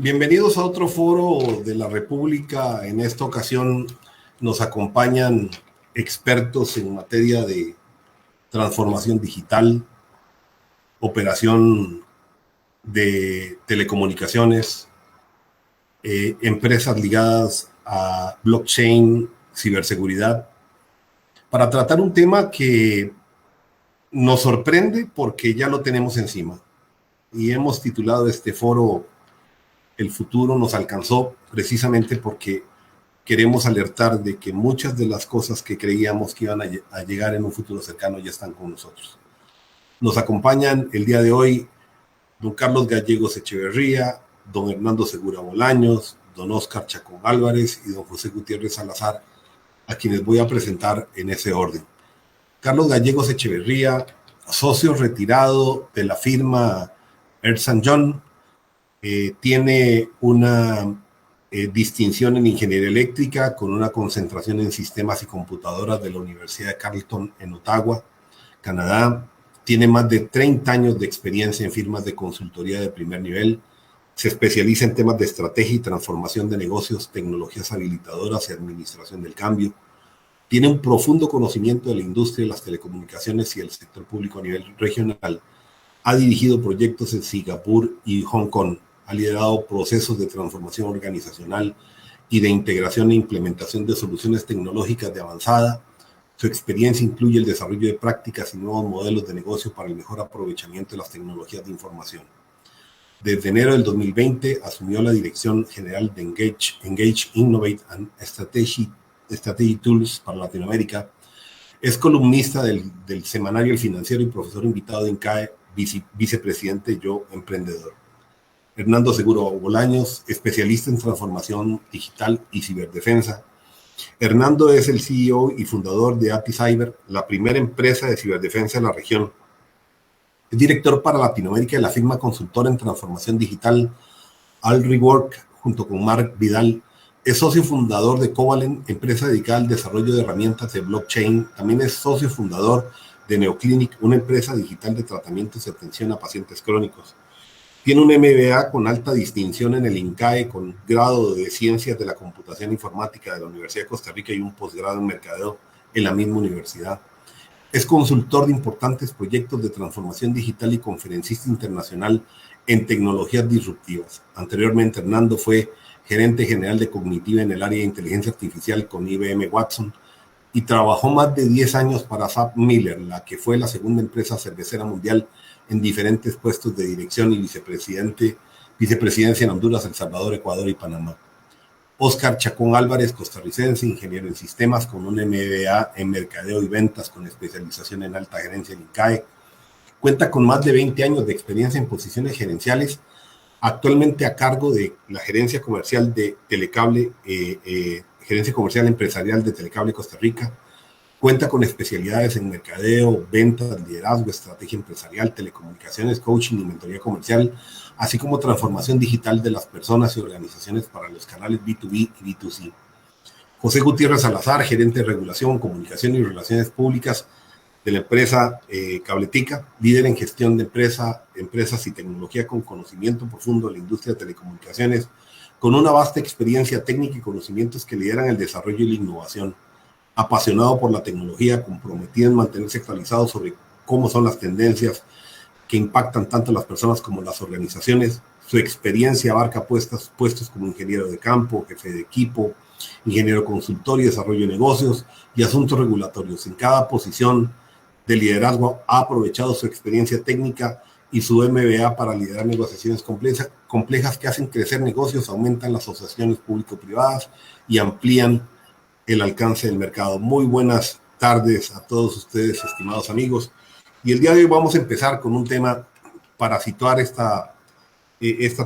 Bienvenidos a otro foro de la República. En esta ocasión nos acompañan expertos en materia de transformación digital, operación de telecomunicaciones, empresas ligadas a blockchain, ciberseguridad, para tratar un tema que nos sorprende porque ya lo tenemos encima. Y hemos titulado este foro "El futuro nos alcanzó", precisamente porque queremos alertar de que muchas de las cosas que creíamos que iban a llegar en un futuro cercano ya están con nosotros. Nos acompañan el día de hoy don Carlos Gallegos Echeverría, don Hernando Segura Bolaños, don Oscar Chacón Álvarez y don José Gutiérrez Salazar, a quienes voy a presentar en ese orden. Carlos Gallegos Echeverría, socio retirado de la firma Ernst & Young, tiene una distinción en ingeniería eléctrica con una concentración en sistemas y computadoras de la Universidad de Carleton en Ottawa, Canadá. Tiene más de 30 años de experiencia en firmas de consultoría de primer nivel. Se especializa en temas de estrategia y transformación de negocios, tecnologías habilitadoras y administración del cambio. Tiene un profundo conocimiento de la industria de las telecomunicaciones y el sector público a nivel regional. Ha dirigido proyectos en Singapur y Hong Kong. Ha liderado procesos de transformación organizacional y de integración e implementación de soluciones tecnológicas de avanzada. Su experiencia incluye el desarrollo de prácticas y nuevos modelos de negocio para el mejor aprovechamiento de las tecnologías de información. Desde enero del 2020 asumió la dirección general de Engage Innovate and Strategy Tools para Latinoamérica. Es columnista del semanario El Financiero y profesor invitado de INCAE, vicepresidente Yo Emprendedor. Hernando Segura Bolaños, especialista en transformación digital y ciberdefensa. Hernando es el CEO y fundador de API Cyber, la primera empresa de ciberdefensa en la región. Es director para Latinoamérica de la firma consultora en transformación digital AllRework, junto con Mark Vidal. Es socio fundador de Covalent, empresa dedicada al desarrollo de herramientas de blockchain. También es socio fundador de Neoclinic, una empresa digital de tratamientos y atención a pacientes crónicos. Tiene un MBA con alta distinción en el INCAE, con grado de Ciencias de la Computación Informática de la Universidad de Costa Rica y un posgrado en Mercadeo en la misma universidad. Es consultor de importantes proyectos de transformación digital y conferencista internacional en tecnologías disruptivas. Anteriormente, Hernando fue gerente general de Cognitiva en el área de inteligencia artificial con IBM Watson y trabajó más de 10 años para SAP Miller, la que fue la segunda empresa cervecera mundial, en diferentes puestos de dirección y vicepresidencia en Honduras, El Salvador, Ecuador y Panamá. Oscar Chacón Álvarez, costarricense, ingeniero en sistemas con un MBA en mercadeo y ventas con especialización en alta gerencia en INCAE. Cuenta con más de 20 años de experiencia en posiciones gerenciales, actualmente a cargo de la gerencia comercial de Telecable, gerencia comercial empresarial de Telecable Costa Rica. Cuenta con especialidades en mercadeo, ventas, liderazgo, estrategia empresarial, telecomunicaciones, coaching y mentoría comercial, así como transformación digital de las personas y organizaciones para los canales B2B y B2C. José Gutiérrez Salazar, gerente de regulación, comunicación y relaciones públicas de la empresa Cabletica, líder en gestión de empresas y tecnología con conocimiento profundo de la industria de telecomunicaciones, con una vasta experiencia técnica y conocimientos que lideran el desarrollo y la innovación. Apasionado por la tecnología, comprometido en mantenerse actualizado sobre cómo son las tendencias que impactan tanto a las personas como a las organizaciones. Su experiencia abarca puestos como ingeniero de campo, jefe de equipo, ingeniero consultor y desarrollo de negocios y asuntos regulatorios. En cada posición de liderazgo ha aprovechado su experiencia técnica y su MBA para liderar negociaciones complejas que hacen crecer negocios, aumentan las asociaciones público-privadas y amplían el alcance del mercado. Muy buenas tardes a todos ustedes, estimados amigos. Y el día de hoy vamos a empezar con un tema para situar esta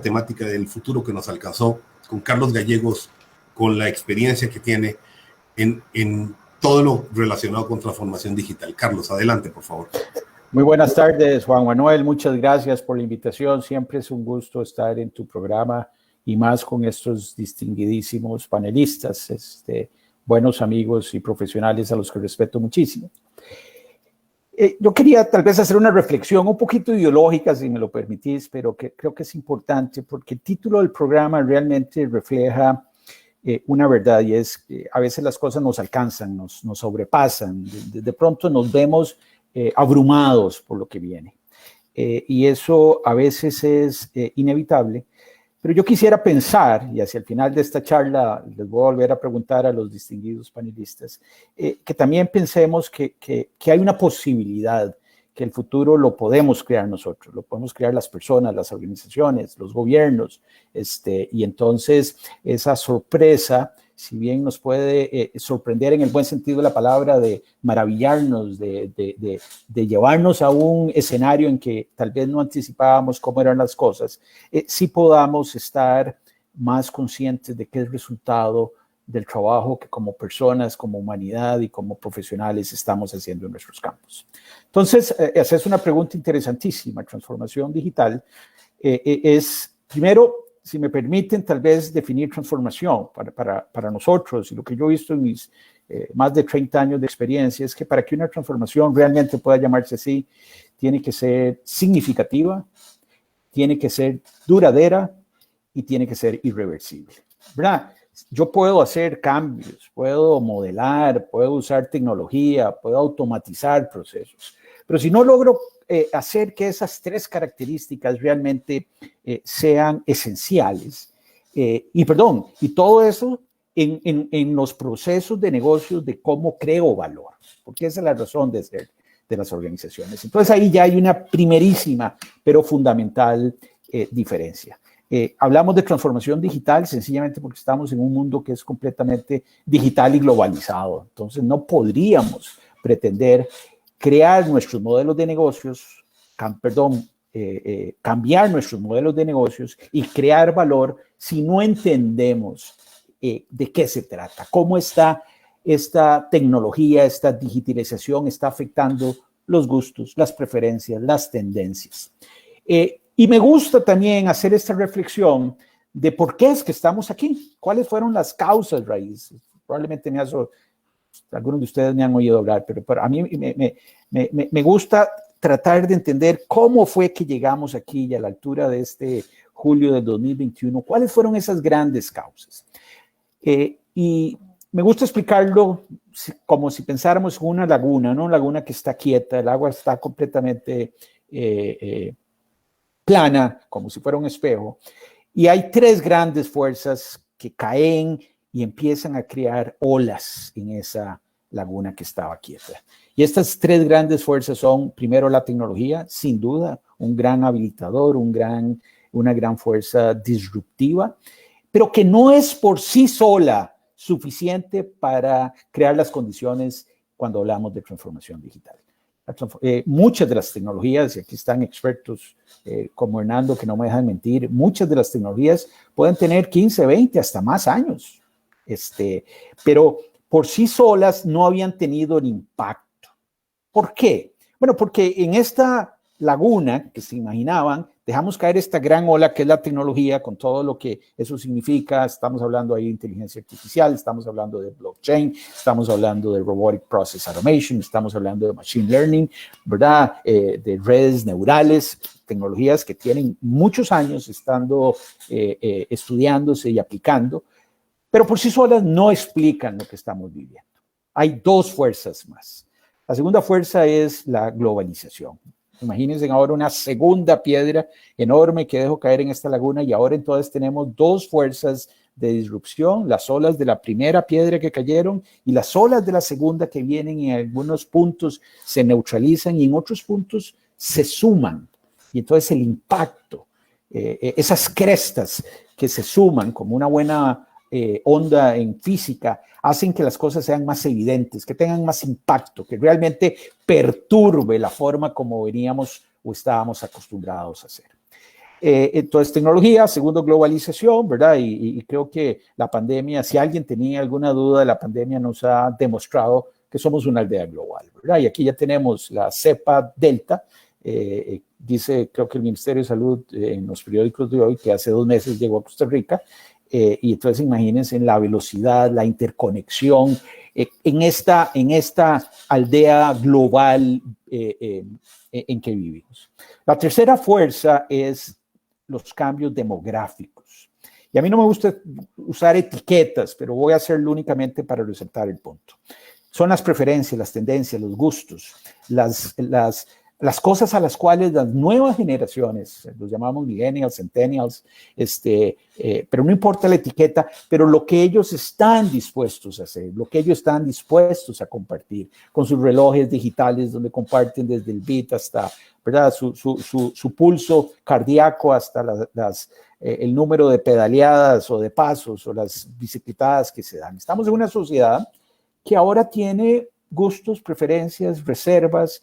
temática del futuro que nos alcanzó, con Carlos Gallegos, con la experiencia que tiene en todo lo relacionado con transformación digital. Carlos, adelante, por favor. Muy buenas tardes, Juan Manuel. Muchas gracias por la invitación. Siempre es un gusto estar en tu programa y más con estos distinguidísimos panelistas, buenos amigos y profesionales a los que respeto muchísimo. Yo quería tal vez hacer una reflexión un poquito ideológica, si me lo permitís, pero que creo que es importante porque el título del programa realmente refleja una verdad, y es que a veces las cosas nos alcanzan, nos sobrepasan, de pronto nos vemos abrumados por lo que viene. Y eso a veces es inevitable. Pero yo quisiera pensar, y hacia el final de esta charla les voy a volver a preguntar a los distinguidos panelistas, que también pensemos que hay una posibilidad, que el futuro lo podemos crear nosotros, lo podemos crear las personas, las organizaciones, los gobiernos, y entonces esa sorpresa, si bien nos puede sorprender en el buen sentido de la palabra, de maravillarnos, de llevarnos a un escenario en que tal vez no anticipábamos cómo eran las cosas, sí podamos estar más conscientes de qué es el resultado del trabajo que como personas, como humanidad y como profesionales estamos haciendo en nuestros campos. Entonces, esa es una pregunta interesantísima. Transformación digital es, primero, si me permiten, tal vez definir transformación para nosotros, y lo que yo he visto en mis más de 30 años de experiencia es que para que una transformación realmente pueda llamarse así, tiene que ser significativa, tiene que ser duradera y tiene que ser irreversible, ¿verdad? Yo puedo hacer cambios, puedo modelar, puedo usar tecnología, puedo automatizar procesos, pero si no logro hacer que esas tres características realmente sean esenciales, y todo eso en los procesos de negocios de cómo creo valor, porque esa es la razón de ser de las organizaciones. Entonces ahí ya hay una primerísima pero fundamental diferencia. Hablamos de transformación digital sencillamente porque estamos en un mundo que es completamente digital y globalizado. Entonces no podríamos pretender crear nuestros modelos de negocios, cambiar nuestros modelos de negocios y crear valor si no entendemos de qué se trata, cómo está esta tecnología, esta digitalización está afectando los gustos, las preferencias, las tendencias. Y me gusta también hacer esta reflexión de por qué es que estamos aquí, cuáles fueron las causas raíces. Probablemente algunos de ustedes me han oído hablar, pero a mí me gusta tratar de entender cómo fue que llegamos aquí y a la altura de este julio de 2021, cuáles fueron esas grandes causas. Y me gusta explicarlo como si pensáramos en una laguna, ¿no? Una laguna que está quieta, el agua está completamente plana, como si fuera un espejo, y hay tres grandes fuerzas que caen y empiezan a crear olas en esa laguna que estaba quieta. Y estas tres grandes fuerzas son, primero, la tecnología, sin duda, un gran habilitador, una gran fuerza disruptiva, pero que no es por sí sola suficiente para crear las condiciones cuando hablamos de transformación digital. Muchas de las tecnologías, y aquí están expertos como Hernando que no me dejan mentir, muchas de las tecnologías pueden tener 15, 20, hasta más años, pero por sí solas no habían tenido el impacto. ¿Por qué? Bueno, porque en esta laguna que se imaginaban, dejamos caer esta gran ola que es la tecnología, con todo lo que eso significa. Estamos hablando ahí de inteligencia artificial, estamos hablando de blockchain, estamos hablando de robotic process automation, estamos hablando de machine learning, ¿verdad? De redes neurales, tecnologías que tienen muchos años estando estudiándose y aplicando, pero por sí solas no explican lo que estamos viviendo. Hay dos fuerzas más. La segunda fuerza es la globalización. Imagínense ahora una segunda piedra enorme que dejó caer en esta laguna, y ahora entonces tenemos dos fuerzas de disrupción, las olas de la primera piedra que cayeron y las olas de la segunda que vienen, y en algunos puntos se neutralizan y en otros puntos se suman. Y entonces el impacto, esas crestas que se suman como una buena onda en física, hacen que las cosas sean más evidentes, que tengan más impacto, que realmente perturbe la forma como veníamos o estábamos acostumbrados a hacer. Entonces, tecnología, segundo, globalización, ¿verdad? Y creo que la pandemia, si alguien tenía alguna duda de la pandemia, nos ha demostrado que somos una aldea global, ¿verdad? Y aquí ya tenemos la cepa Delta. Dice, creo que el Ministerio de Salud en los periódicos de hoy, que hace 2 meses llegó a Costa Rica. Y entonces imagínense en la velocidad, la interconexión, en esta aldea global en que vivimos. La tercera fuerza es los cambios demográficos. Y a mí no me gusta usar etiquetas, pero voy a hacerlo únicamente para resaltar el punto. Son las preferencias, las tendencias, los gustos, las cosas a las cuales las nuevas generaciones, los llamamos millennials, centennials, pero no importa la etiqueta, pero lo que ellos están dispuestos a hacer, lo que ellos están dispuestos a compartir con sus relojes digitales, donde comparten desde el beat hasta, ¿verdad?, su pulso cardíaco hasta el número de pedaleadas o de pasos o las bicicletadas que se dan. Estamos en una sociedad que ahora tiene gustos, preferencias, reservas,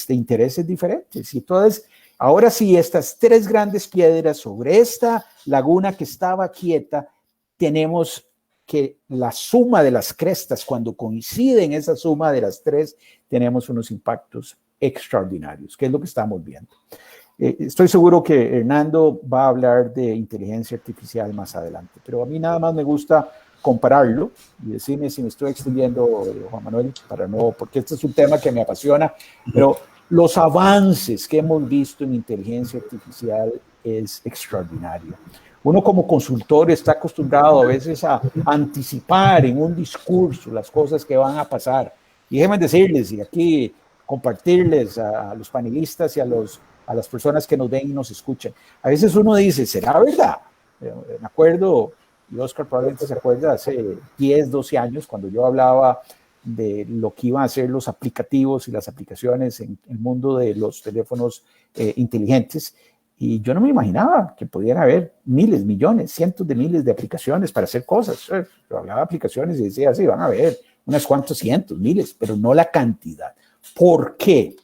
intereses diferentes. Y entonces, ahora sí, estas tres grandes piedras sobre esta laguna que estaba quieta, tenemos que la suma de las crestas, cuando coinciden esa suma de las tres, tenemos unos impactos extraordinarios, que es lo que estamos viendo. Estoy seguro que Hernando va a hablar de inteligencia artificial más adelante, pero a mí nada más me gusta compararlo y decirme si me estoy extendiendo, Juan Manuel, porque este es un tema que me apasiona, pero los avances que hemos visto en inteligencia artificial es extraordinario. Uno como consultor está acostumbrado a veces a anticipar en un discurso las cosas que van a pasar. Y déjenme decirles, y aquí compartirles a los panelistas y a las personas que nos ven y nos escuchan. A veces uno dice, ¿será verdad? Me acuerdo, y Oscar probablemente se acuerda, hace 10, 12 años, cuando yo hablaba de lo que iban a ser los aplicativos y las aplicaciones en el mundo de los teléfonos inteligentes, y yo no me imaginaba que pudieran haber miles, millones, cientos de miles de aplicaciones para hacer cosas. Yo hablaba de aplicaciones y decía, sí, van a haber unas cuantas cientos, miles, pero no la cantidad. ¿Por qué?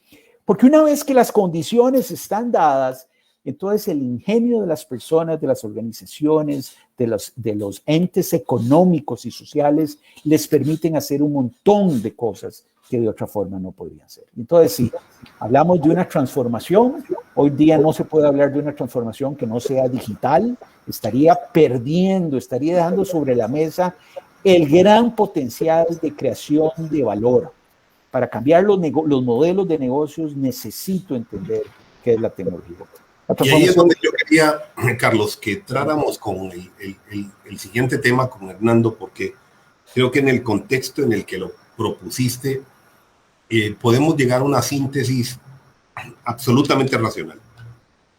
Porque una vez que las condiciones están dadas, entonces el ingenio de las personas, de las organizaciones, de los entes económicos y sociales les permiten hacer un montón de cosas que de otra forma no podrían ser. Entonces, si hablamos de una transformación, hoy día no se puede hablar de una transformación que no sea digital, estaría dejando sobre la mesa el gran potencial de creación de valor. Para cambiar los modelos de negocios necesito entender qué es la tecnología. Y ahí es donde yo quería, Carlos, que entráramos con el siguiente tema con Hernando, porque creo que en el contexto en el que lo propusiste, podemos llegar a una síntesis absolutamente racional.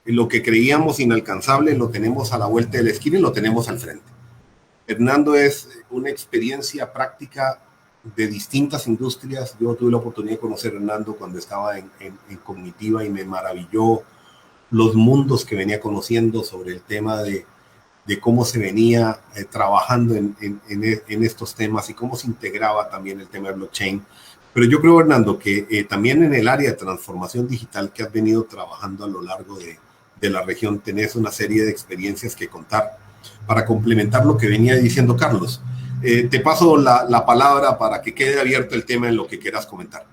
Lo que creíamos inalcanzable lo tenemos a la vuelta de la esquina y lo tenemos al frente. Hernando es una experiencia práctica de distintas industrias. Yo tuve la oportunidad de conocer a Hernando cuando estaba en Cognitiva y me maravilló los mundos que venía conociendo sobre el tema de cómo se venía trabajando en estos temas y cómo se integraba también el tema de blockchain. Pero yo creo, Hernando, que también en el área de transformación digital que has venido trabajando a lo largo de la región, tenés una serie de experiencias que contar para complementar lo que venía diciendo Carlos. Te paso la palabra para que quede abierto el tema en lo que quieras comentar.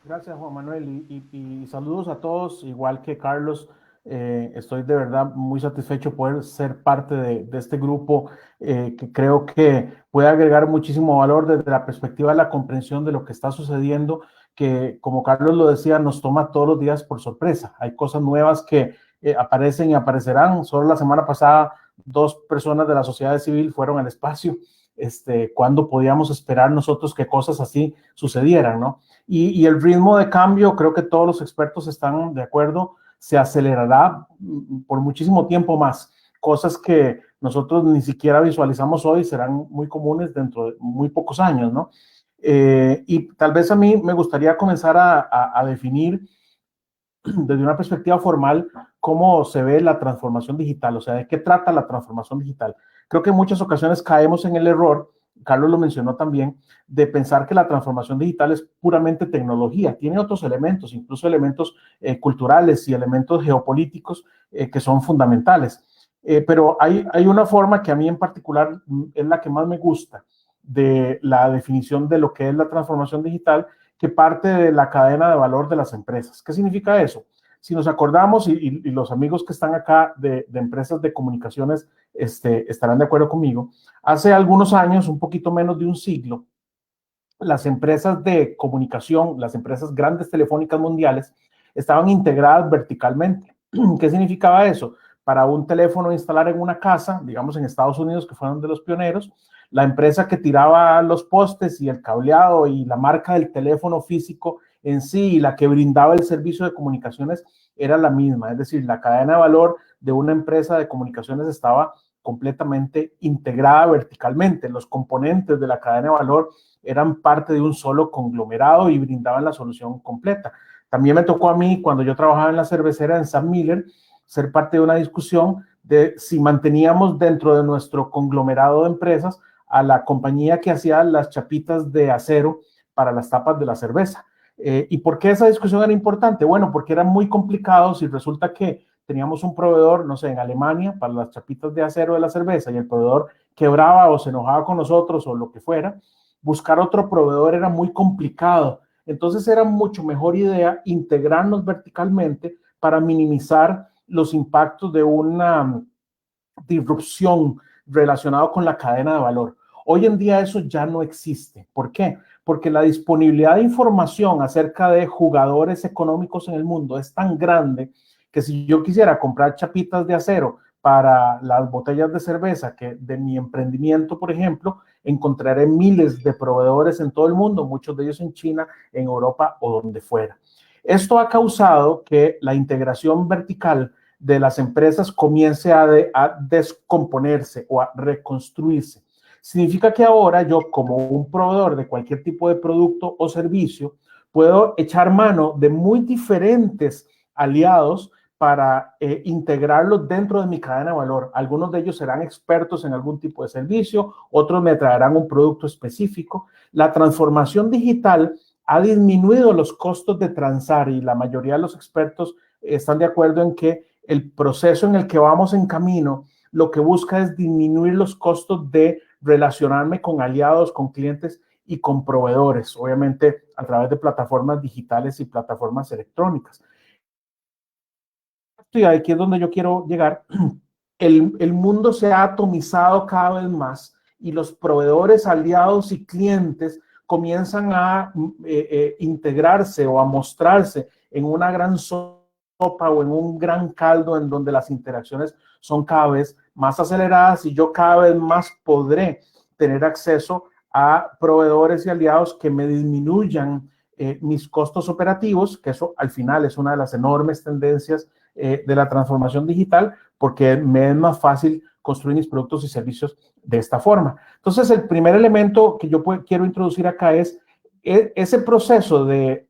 Gracias, Juan Manuel, y saludos a todos, igual que Carlos. Estoy de verdad muy satisfecho poder ser parte de este grupo que creo que puede agregar muchísimo valor desde la perspectiva de la comprensión de lo que está sucediendo, que como Carlos lo decía, nos toma todos los días por sorpresa. Hay cosas nuevas que aparecen y aparecerán. Solo la semana pasada 2 personas de la sociedad civil fueron al espacio. ¿Cuándo podíamos esperar nosotros que cosas así sucedieran, ¿no? Y el ritmo de cambio, creo que todos los expertos están de acuerdo, se acelerará por muchísimo tiempo más. Cosas que nosotros ni siquiera visualizamos hoy serán muy comunes dentro de muy pocos años, ¿no? Y tal vez a mí me gustaría comenzar a definir desde una perspectiva formal cómo se ve la transformación digital, o sea, de qué trata la transformación digital. Creo que en muchas ocasiones caemos en el error, Carlos lo mencionó también, de pensar que la transformación digital es puramente tecnología. Tiene otros elementos, incluso elementos culturales y elementos geopolíticos que son fundamentales. Pero hay una forma que a mí en particular es la que más me gusta de la definición de lo que es la transformación digital, que parte de la cadena de valor de las empresas. ¿Qué significa eso? Si nos acordamos, y los amigos que están acá de empresas de comunicaciones estarán de acuerdo conmigo, hace algunos años, un poquito menos de un siglo, las empresas de comunicación, las empresas grandes telefónicas mundiales, estaban integradas verticalmente. ¿Qué significaba eso? Para un teléfono instalar en una casa, digamos en Estados Unidos, que fueron de los pioneros, la empresa que tiraba los postes y el cableado y la marca del teléfono físico en sí y la que brindaba el servicio de comunicaciones era la misma. Es decir, la cadena de valor de una empresa de comunicaciones estaba completamente integrada verticalmente. Los componentes de la cadena de valor eran parte de un solo conglomerado y brindaban la solución completa. También me tocó a mí, cuando yo trabajaba en la cervecera en Sam Miller, ser parte de una discusión de si manteníamos dentro de nuestro conglomerado de empresas a la compañía que hacía las chapitas de acero para las tapas de la cerveza. ¿Y por qué esa discusión era importante? Bueno, porque era muy complicado si resulta que teníamos un proveedor, no sé, en Alemania para las chapitas de acero de la cerveza y el proveedor quebraba o se enojaba con nosotros o lo que fuera, buscar otro proveedor era muy complicado. Entonces era mucho mejor idea integrarnos verticalmente para minimizar los impactos de una disrupción relacionada con la cadena de valor. Hoy en día eso ya no existe. ¿Por qué? Porque la disponibilidad de información acerca de jugadores económicos en el mundo es tan grande que si yo quisiera comprar chapitas de acero para las botellas de cerveza que de mi emprendimiento, por ejemplo, encontraré miles de proveedores en todo el mundo, muchos de ellos en China, en Europa o donde fuera. Esto ha causado que la integración vertical de las empresas comience a descomponerse o a reconstruirse. Significa que ahora yo, como un proveedor de cualquier tipo de producto o servicio, puedo echar mano de muy diferentes aliados para integrarlos dentro de mi cadena de valor. Algunos de ellos serán expertos en algún tipo de servicio, otros me traerán un producto específico. La transformación digital ha disminuido los costos de transar y la mayoría de los expertos están de acuerdo en que el proceso en el que vamos en camino lo que busca es disminuir los costos de relacionarme con aliados, con clientes y con proveedores, obviamente a través de plataformas digitales y plataformas electrónicas. Y aquí es donde yo quiero llegar. El mundo se ha atomizado cada vez más y los proveedores, aliados y clientes comienzan a integrarse o a mostrarse en una gran sopa o en un gran caldo en donde las interacciones son cada vez más aceleradas y yo cada vez más podré tener acceso a proveedores y aliados que me disminuyan mis costos operativos, que eso al final es una de las enormes tendencias de la transformación digital, porque me es más fácil construir mis productos y servicios de esta forma. Entonces, el primer elemento que yo quiero introducir acá es ese proceso de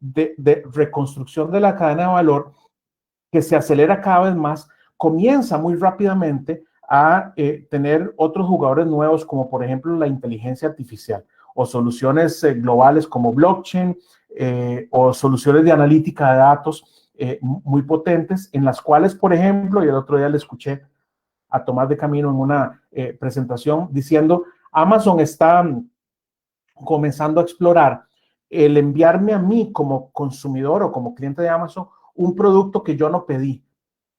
reconstrucción de la cadena de valor que se acelera cada vez más, comienza muy rápidamente a tener otros jugadores nuevos, como por ejemplo la inteligencia artificial o soluciones globales como blockchain o soluciones de analítica de datos muy potentes, en las cuales, por ejemplo, y el otro día le escuché a Tomás de Camino en una presentación diciendo, Amazon está comenzando a explorar el enviarme a mí como consumidor o como cliente de Amazon un producto que yo no pedí.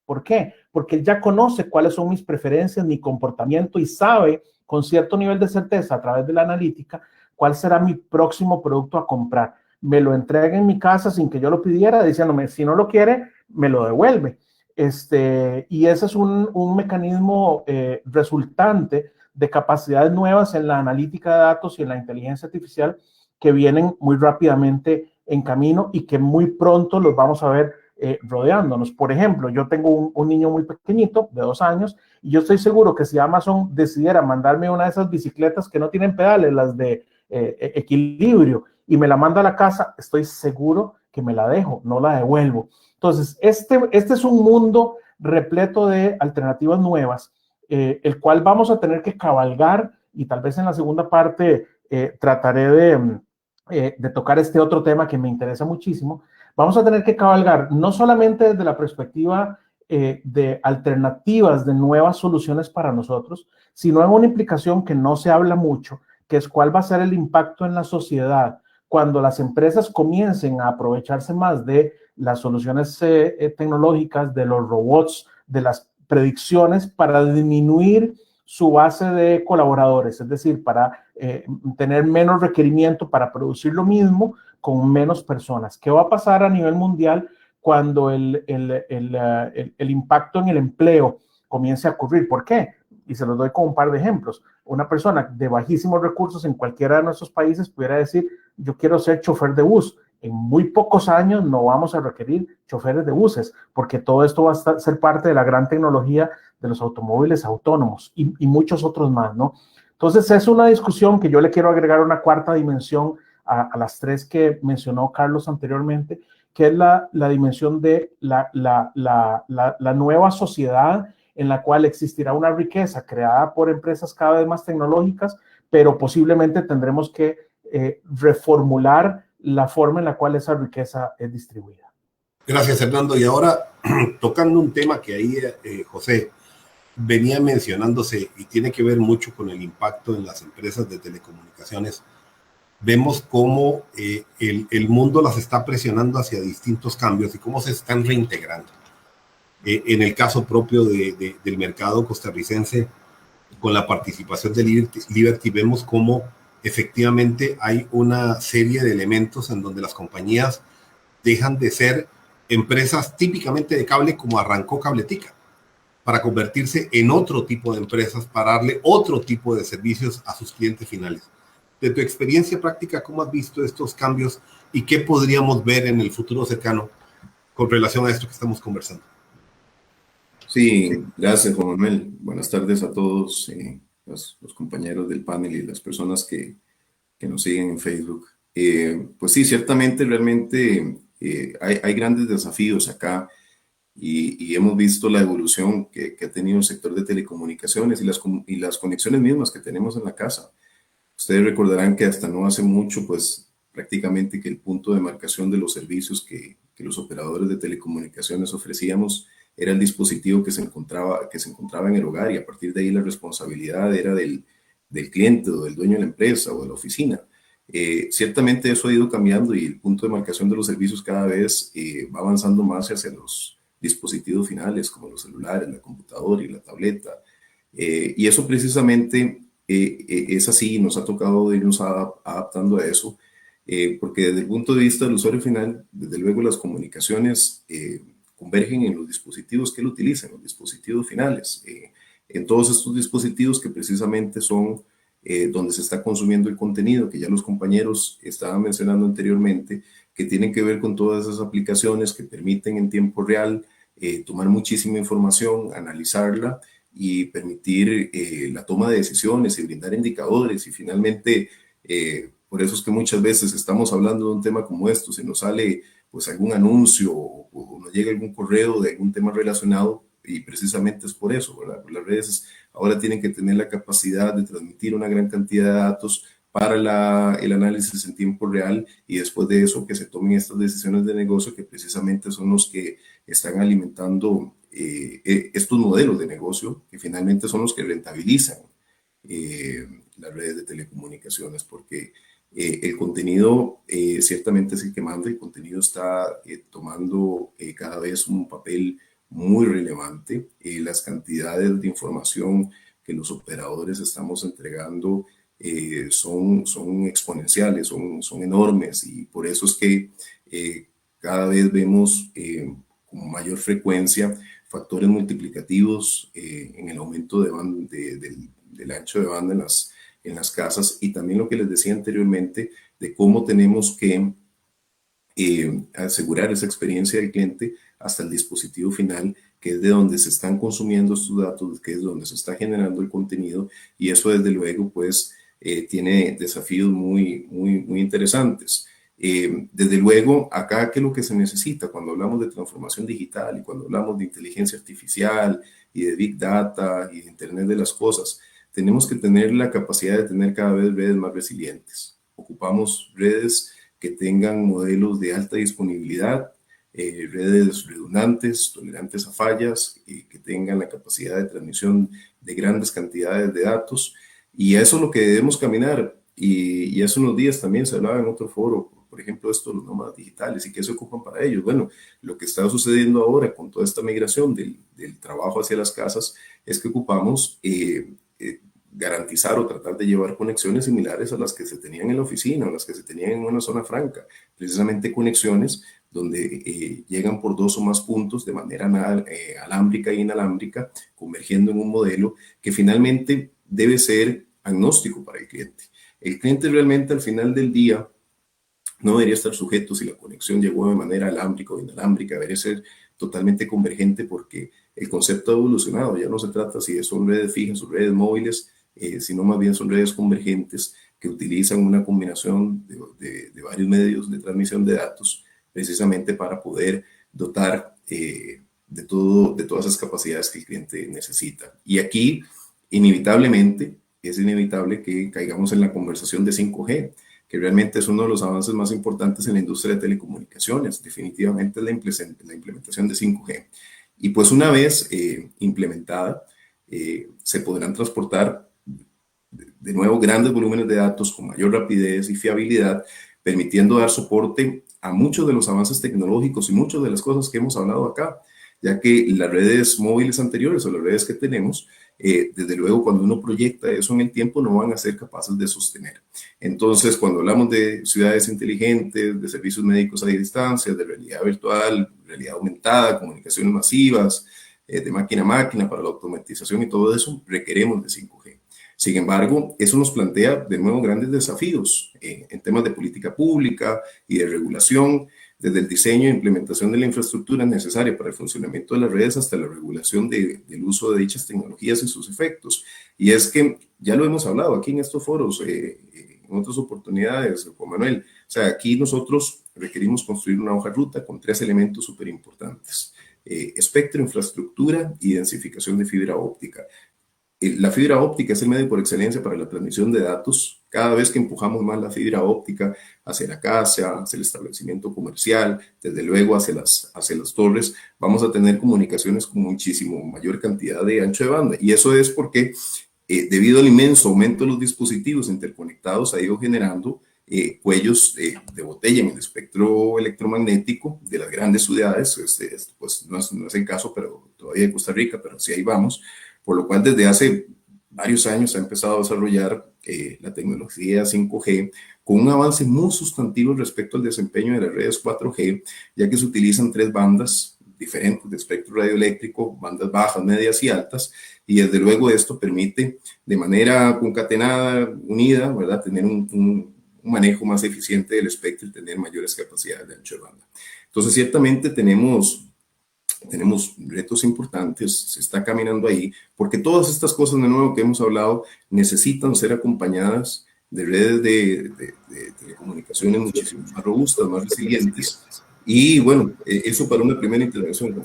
¿Por qué? Porque él ya conoce cuáles son mis preferencias, mi comportamiento y sabe con cierto nivel de certeza a través de la analítica cuál será mi próximo producto a comprar. Me lo entrega en mi casa sin que yo lo pidiera, diciéndome, si no lo quiere, me lo devuelve. Y ese es un mecanismo resultante de capacidades nuevas en la analítica de datos y en la inteligencia artificial que vienen muy rápidamente en camino y que muy pronto los vamos a ver rodeándonos. Por ejemplo, yo tengo un niño muy pequeñito de 2 años y yo estoy seguro que si Amazon decidiera mandarme una de esas bicicletas que no tienen pedales, las de equilibrio, y me la manda a la casa, estoy seguro que me la dejo, no la devuelvo. Entonces, este es un mundo repleto de alternativas nuevas, el cual vamos a tener que cabalgar y tal vez en la segunda parte trataré de tocar este otro tema que me interesa muchísimo. Vamos a tener que cabalgar no solamente desde la perspectiva de alternativas, de nuevas soluciones para nosotros, sino en una implicación que no se habla mucho, que es cuál va a ser el impacto en la sociedad cuando las empresas comiencen a aprovecharse más de las soluciones tecnológicas, de los robots, de las predicciones para disminuir su base de colaboradores, es decir, para tener menos requerimiento para producir lo mismo con menos personas. ¿Qué va a pasar a nivel mundial cuando el impacto en el empleo comience a ocurrir? ¿Por qué? Y se los doy con un par de ejemplos. Una persona de bajísimos recursos en cualquiera de nuestros países pudiera decir, yo quiero ser chofer de bus. En muy pocos años no vamos a requerir choferes de buses, porque todo esto va a ser parte de la gran tecnología de los automóviles autónomos y muchos otros más, ¿no? Entonces, es una discusión que yo le quiero agregar una cuarta dimensión a las tres que mencionó Carlos anteriormente, que es la dimensión de la nueva sociedad en la cual existirá una riqueza creada por empresas cada vez más tecnológicas, pero posiblemente tendremos que reformular la forma en la cual esa riqueza es distribuida. Gracias, Hernando. Y ahora, tocando un tema que ahí José venía mencionándose y tiene que ver mucho con el impacto en las empresas de telecomunicaciones, vemos cómo el mundo las está presionando hacia distintos cambios y cómo se están reintegrando. En el caso propio del mercado costarricense, con la participación de Liberty, vemos cómo efectivamente hay una serie de elementos en donde las compañías dejan de ser empresas típicamente de cable como arrancó Cabletica, para convertirse en otro tipo de empresas, para darle otro tipo de servicios a sus clientes finales. De tu experiencia práctica, ¿cómo has visto estos cambios y qué podríamos ver en el futuro cercano con relación a esto que estamos conversando? Sí, gracias, Juan Manuel. Buenas tardes a todos los compañeros del panel y las personas que nos siguen en Facebook. Pues sí, ciertamente, realmente hay grandes desafíos acá y hemos visto la evolución que ha tenido el sector de telecomunicaciones y las conexiones mismas que tenemos en la casa. Ustedes recordarán que hasta no hace mucho, pues prácticamente que el punto de marcación de los servicios que los operadores de telecomunicaciones ofrecíamos era el dispositivo que se encontraba en el hogar, y a partir de ahí la responsabilidad era del cliente o del dueño de la empresa o de la oficina. Ciertamente eso ha ido cambiando y el punto de marcación de los servicios cada vez va avanzando más hacia los dispositivos finales como los celulares, la computadora y la tableta. Y eso precisamente es así, nos ha tocado irnos adaptando a eso, porque desde el punto de vista del usuario final, desde luego las comunicaciones convergen en los dispositivos que él utiliza, en los dispositivos finales, en todos estos dispositivos que precisamente son donde se está consumiendo el contenido, que ya los compañeros estaban mencionando anteriormente, que tienen que ver con todas esas aplicaciones que permiten en tiempo real tomar muchísima información, analizarla y permitir la toma de decisiones y brindar indicadores. Y finalmente, por eso es que muchas veces estamos hablando de un tema como esto, si nos sale pues algún anuncio o nos llega algún correo de algún tema relacionado, y precisamente es por eso, ¿verdad? Las redes ahora tienen que tener la capacidad de transmitir una gran cantidad de datos para el análisis en tiempo real, y después de eso que se tomen estas decisiones de negocio que precisamente son los que están alimentando estos modelos de negocio, que finalmente son los que rentabilizan las redes de telecomunicaciones, porque el contenido ciertamente es el que manda. El contenido está tomando cada vez un papel muy relevante. Las cantidades de información que los operadores estamos entregando son exponenciales, son enormes, y por eso es que cada vez vemos con mayor frecuencia factores multiplicativos en el aumento del ancho de banda en las casas, y también lo que les decía anteriormente de cómo tenemos que asegurar esa experiencia del cliente hasta el dispositivo final, que es de donde se están consumiendo estos datos, que es donde se está generando el contenido, y eso desde luego pues tiene desafíos muy interesantes. Desde luego, acá, ¿qué es lo que se necesita cuando hablamos de transformación digital y cuando hablamos de inteligencia artificial y de Big Data y de Internet de las cosas? Tenemos que tener la capacidad de tener cada vez redes más resilientes. Ocupamos redes que tengan modelos de alta disponibilidad, redes redundantes, tolerantes a fallas, que tengan la capacidad de transmisión de grandes cantidades de datos, y a eso es lo que debemos caminar. Y hace unos días también se hablaba en otro foro, por ejemplo, esto de los nómadas digitales y qué se ocupan para ellos. Bueno, lo que está sucediendo ahora con toda esta migración del trabajo hacia las casas es que ocupamos garantizar o tratar de llevar conexiones similares a las que se tenían en la oficina o las que se tenían en una zona franca, precisamente conexiones donde llegan por 2 o más puntos de manera alámbrica e inalámbrica, convergiendo en un modelo que finalmente debe ser agnóstico para el cliente. El cliente realmente al final del día no debería estar sujeto si la conexión llegó de manera alámbrica o inalámbrica, debería ser totalmente convergente porque el concepto ha evolucionado. Ya no se trata si son redes fijas o redes móviles, sino más bien son redes convergentes que utilizan una combinación de varios medios de transmisión de datos precisamente para poder dotar de todas esas capacidades que el cliente necesita. Y aquí, inevitablemente, es inevitable que caigamos en la conversación de 5G, que realmente es uno de los avances más importantes en la industria de telecomunicaciones. Definitivamente la implementación de 5G. Y pues una vez implementada, se podrán transportar de nuevo grandes volúmenes de datos con mayor rapidez y fiabilidad, permitiendo dar soporte a muchos de los avances tecnológicos y muchas de las cosas que hemos hablado acá, ya que las redes móviles anteriores o las redes que tenemos, desde luego cuando uno proyecta eso en el tiempo no van a ser capaces de sostener. Entonces, cuando hablamos de ciudades inteligentes, de servicios médicos a distancia, de realidad virtual, realidad aumentada, comunicaciones masivas, de máquina a máquina para la automatización y todo eso, requeremos de 5G. Sin embargo, eso nos plantea de nuevo grandes desafíos en temas de política pública y de regulación, desde el diseño e implementación de la infraestructura necesaria para el funcionamiento de las redes hasta la regulación del uso de dichas tecnologías y sus efectos. Y es que ya lo hemos hablado aquí en estos foros, en otras oportunidades, Juan Manuel. O sea, aquí nosotros requerimos construir una hoja de ruta con 3 elementos súper importantes: espectro, infraestructura y densificación de fibra óptica. La fibra óptica es el medio por excelencia para la transmisión de datos. Cada vez que empujamos más la fibra óptica hacia la casa, hacia el establecimiento comercial, desde luego hacia las torres, vamos a tener comunicaciones con muchísimo mayor cantidad de ancho de banda. Y eso es porque, debido al inmenso aumento de los dispositivos interconectados, ha ido generando cuellos de botella en el espectro electromagnético de las grandes ciudades. Pues no es el caso, pero todavía de Costa Rica, pero sí ahí vamos. Por lo cual desde hace varios años se ha empezado a desarrollar la tecnología 5G con un avance muy sustantivo respecto al desempeño de las redes 4G, ya que se utilizan 3 bandas diferentes de espectro radioeléctrico, bandas bajas, medias y altas, y desde luego esto permite de manera concatenada, unida, ¿verdad?, tener un manejo más eficiente del espectro y tener mayores capacidades de ancho de banda. Entonces, ciertamente tenemos retos importantes, se está caminando ahí, porque todas estas cosas de nuevo que hemos hablado necesitan ser acompañadas de redes de telecomunicaciones muchísimo más robustas, más resilientes. Y bueno, eso para una primera intervención.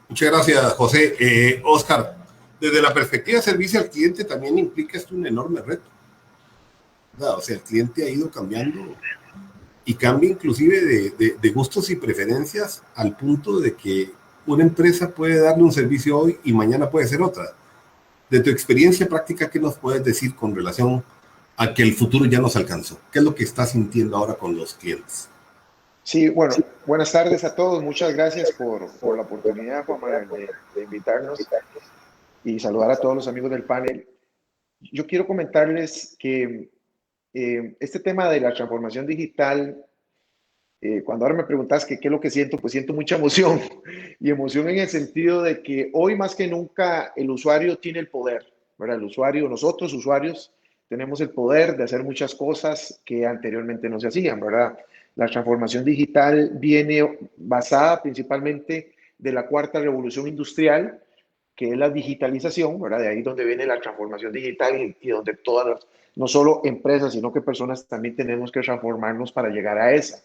Muchas gracias, José. Oscar, desde la perspectiva de servicio al cliente también implica esto un enorme reto. O sea, el cliente ha ido cambiando y cambia inclusive de gustos y preferencias al punto de que una empresa puede darle un servicio hoy y mañana puede ser otra. De tu experiencia práctica, ¿qué nos puedes decir con relación a que el futuro ya nos alcanzó? ¿Qué es lo que estás sintiendo ahora con los clientes? Sí, bueno, buenas tardes a todos. Muchas gracias por la oportunidad, Juan Manuel, de invitarnos y saludar a todos los amigos del panel. Yo quiero comentarles que este tema de la transformación digital, cuando ahora me preguntas qué es lo que siento, pues siento mucha emoción. Y emoción en el sentido de que hoy más que nunca el usuario tiene el poder, ¿verdad? El usuario, nosotros usuarios, tenemos el poder de hacer muchas cosas que anteriormente no se hacían, ¿verdad? La transformación digital viene basada principalmente de la cuarta revolución industrial, que es la digitalización, ¿verdad? De ahí donde viene la transformación digital y donde todas, no solo empresas, sino que personas también tenemos que transformarnos para llegar a esa.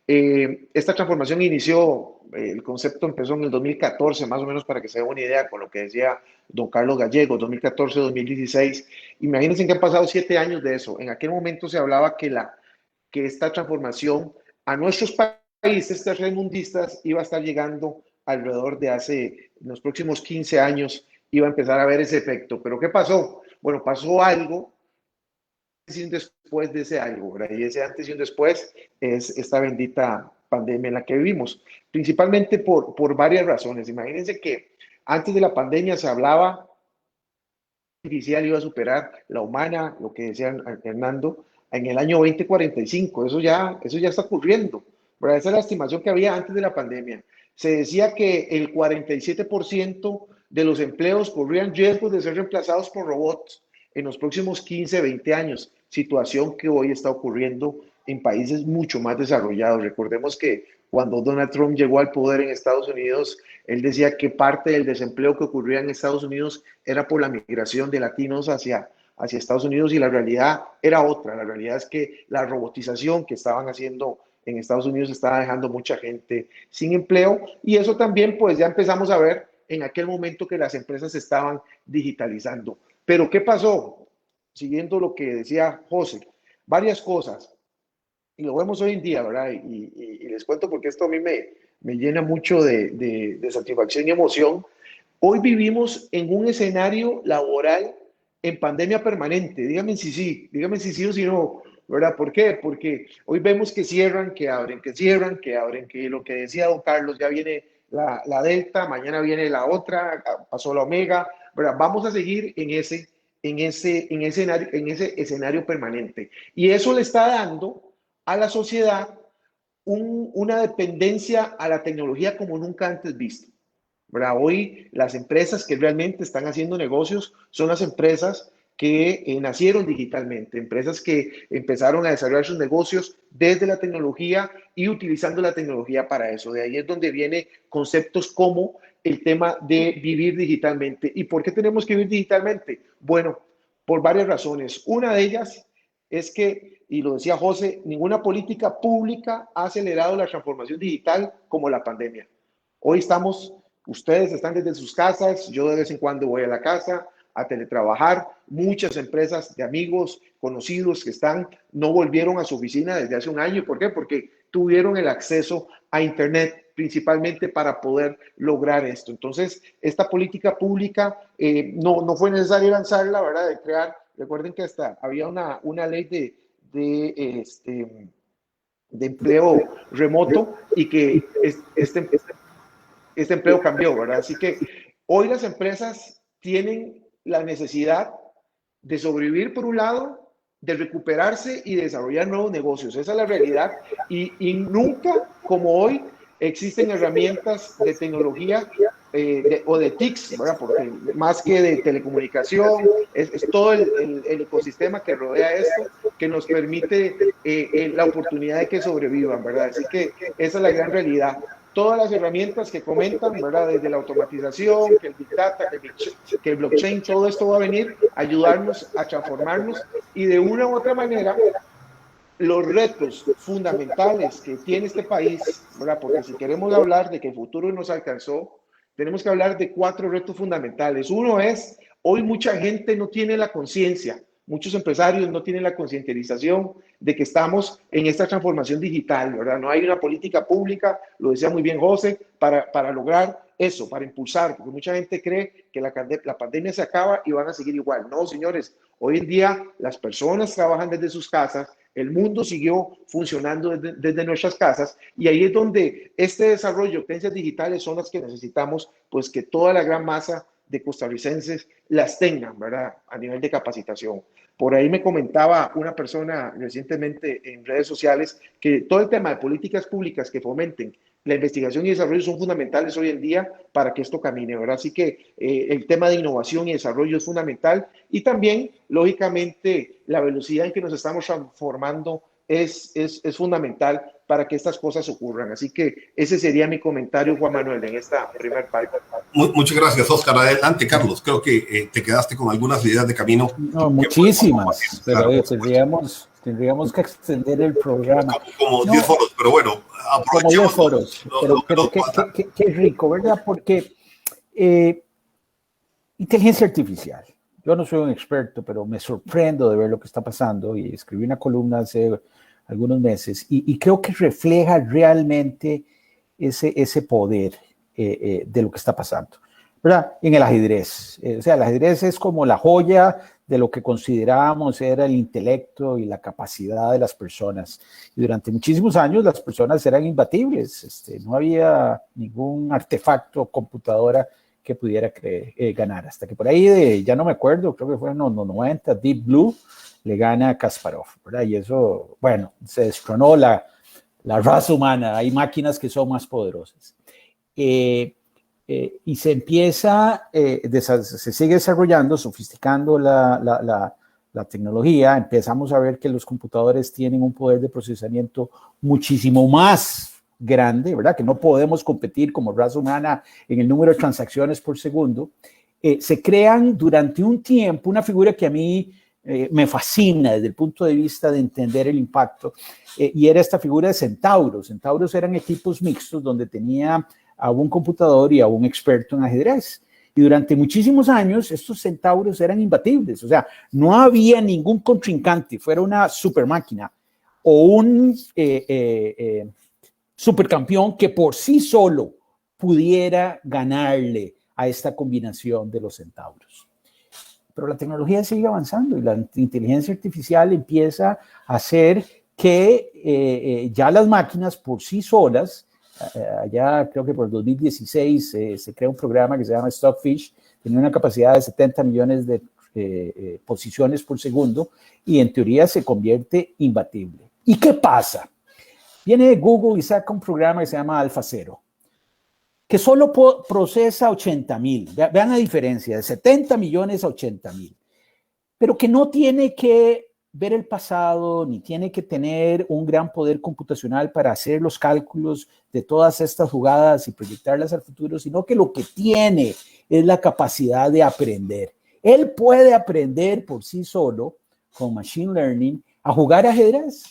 Esta transformación inició, el concepto empezó en el 2014, más o menos para que se den una idea con lo que decía don Carlos Gallego, 2014-2016. Imagínense que han pasado 7 años de eso. En aquel momento se hablaba que esta transformación a nuestros países tercermundistas iba a estar llegando alrededor de en los próximos 15 años, iba a empezar a ver ese efecto. ¿Pero qué pasó? Bueno, pasó algo y un después de ese algo, ¿verdad? Y ese antes y un después es esta bendita pandemia en la que vivimos, principalmente por varias razones. Imagínense que antes de la pandemia se hablaba artificial iba a superar la humana, lo que decía Hernando, en el año 2045. Eso ya está ocurriendo, ¿verdad? Esa es la estimación que había antes de la pandemia. Se decía que el 47% de los empleos corrían riesgos de ser reemplazados por robots en los próximos 15, 20 años, situación que hoy está ocurriendo en países mucho más desarrollados. Recordemos que cuando Donald Trump llegó al poder en Estados Unidos, él decía que parte del desempleo que ocurría en Estados Unidos era por la migración de latinos hacia Estados Unidos, y la realidad era otra. La realidad es que la robotización que estaban haciendo en Estados Unidos estaba dejando mucha gente sin empleo, y eso también pues ya empezamos a ver en aquel momento que las empresas se estaban digitalizando. Pero ¿qué pasó? Siguiendo lo que decía José, varias cosas, y lo vemos hoy en día, ¿verdad? Y les cuento porque esto a mí me llena mucho de satisfacción y emoción. Hoy vivimos en un escenario laboral en pandemia permanente. Díganme si sí o si no, ¿verdad? ¿Por qué? Porque hoy vemos que cierran, que abren, que cierran, que abren, que lo que decía don Carlos, ya viene la Delta, mañana viene la otra, pasó la Omega, ¿verdad? Vamos a seguir en ese escenario permanente. Y eso le está dando a la sociedad una dependencia a la tecnología como nunca antes visto, ¿verdad? Hoy las empresas que realmente están haciendo negocios son las empresas que nacieron digitalmente, empresas que empezaron a desarrollar sus negocios desde la tecnología y utilizando la tecnología para eso. De ahí es donde vienen conceptos como el tema de vivir digitalmente. ¿Y por qué tenemos que vivir digitalmente? Bueno, por varias razones. Una de ellas es que, y lo decía José, ninguna política pública ha acelerado la transformación digital como la pandemia. Hoy ustedes están desde sus casas, yo de vez en cuando voy a la casa a teletrabajar. Muchas empresas de amigos, conocidos que no volvieron a su oficina desde hace un año. ¿Por qué? Porque tuvieron el acceso a Internet principalmente para poder lograr esto. Entonces, esta política pública no fue necesario lanzarla, ¿verdad? De crear, recuerden que hasta había una ley de empleo remoto, y que este empleo cambió, ¿verdad? Así que hoy las empresas tienen la necesidad de sobrevivir por un lado, de recuperarse y de desarrollar nuevos negocios. Esa es la realidad, y nunca como hoy existen herramientas de tecnología o de TICs, ¿verdad? Porque más que de telecomunicación, es todo el ecosistema que rodea esto que nos permite la oportunidad de que sobrevivan, ¿verdad? Así que esa es la gran realidad. Todas las herramientas que comentan, ¿verdad? Desde la automatización, que el Big Data, que el blockchain, todo esto va a venir a ayudarnos a transformarnos, y de una u otra manera los retos fundamentales que tiene este país, ¿verdad? Porque si queremos hablar de que el futuro nos alcanzó, tenemos que hablar de 4 retos fundamentales. Uno es, hoy mucha gente no tiene la conciencia, muchos empresarios no tienen la concientización de que estamos en esta transformación digital, ¿verdad? No hay una política pública, lo decía muy bien José, para lograr eso, para impulsar, porque mucha gente cree que la pandemia se acaba y van a seguir igual. No, señores, hoy en día las personas trabajan desde sus casas, el mundo siguió funcionando desde nuestras casas, y ahí es donde este desarrollo de competencias digitales son las que necesitamos, pues que toda la gran masa de costarricenses las tengan, ¿verdad? A nivel de capacitación. Por ahí me comentaba una persona recientemente en redes sociales que todo el tema de políticas públicas que fomenten la investigación y desarrollo son fundamentales hoy en día para que esto camine, ¿verdad? Así que el tema de innovación y desarrollo es fundamental, y también, lógicamente, la velocidad en que nos estamos transformando es fundamental para que estas cosas ocurran. Así que ese sería mi comentario, Juan Manuel, en esta primera parte. Muchas gracias, Oscar. Adelante, Carlos. Creo que te quedaste con algunas ideas de camino. No, muchísimas, pero tendríamos que extender el programa. Como 10 foros, pero bueno, como 10 foros, pero qué rico, ¿verdad? Porque inteligencia artificial. Yo no soy un experto, pero me sorprendo de ver lo que está pasando, y escribí una columna hace algunos meses, y creo que refleja realmente ese poder de lo que está pasando, ¿verdad? En el ajedrez. O sea, el ajedrez es como la joya de lo que considerábamos era el intelecto y la capacidad de las personas. Y durante muchísimos años las personas eran imbatibles. No había ningún artefacto o computadora que pudiera ganar. Hasta que por ahí, ya no me acuerdo, creo que fue en los 90, Deep Blue le gana a Kasparov, ¿verdad? Y eso, bueno, se destronó la raza humana. Hay máquinas que son más poderosas. Y se empieza, se sigue desarrollando, sofisticando la tecnología. Empezamos a ver que los computadores tienen un poder de procesamiento muchísimo más grande, ¿verdad? Que no podemos competir como raza humana en el número de transacciones por segundo. Se crean durante un tiempo una figura que a mí me fascina desde el punto de vista de entender el impacto, y era esta figura de centauros. Centauros eran equipos mixtos donde tenía a un computador y a un experto en ajedrez. Y durante muchísimos años estos centauros eran imbatibles, o sea, no había ningún contrincante, fuera una super máquina o un supercampeón que por sí solo pudiera ganarle a esta combinación de los centauros. Pero la tecnología sigue avanzando y la inteligencia artificial empieza a hacer que ya las máquinas por sí solas, allá creo que por 2016 se crea un programa que se llama Stockfish, tenía una capacidad de 70 millones de posiciones por segundo y en teoría se convierte imbatible. ¿Y qué pasa? Viene Google y saca un programa que se llama AlphaZero, que solo procesa 80,000. Vean la diferencia, de 70 millones a 80,000. Pero que no tiene que ver el pasado, ni tiene que tener un gran poder computacional para hacer los cálculos de todas estas jugadas y proyectarlas al futuro, sino que lo que tiene es la capacidad de aprender. Él puede aprender por sí solo, con Machine Learning, a jugar ajedrez.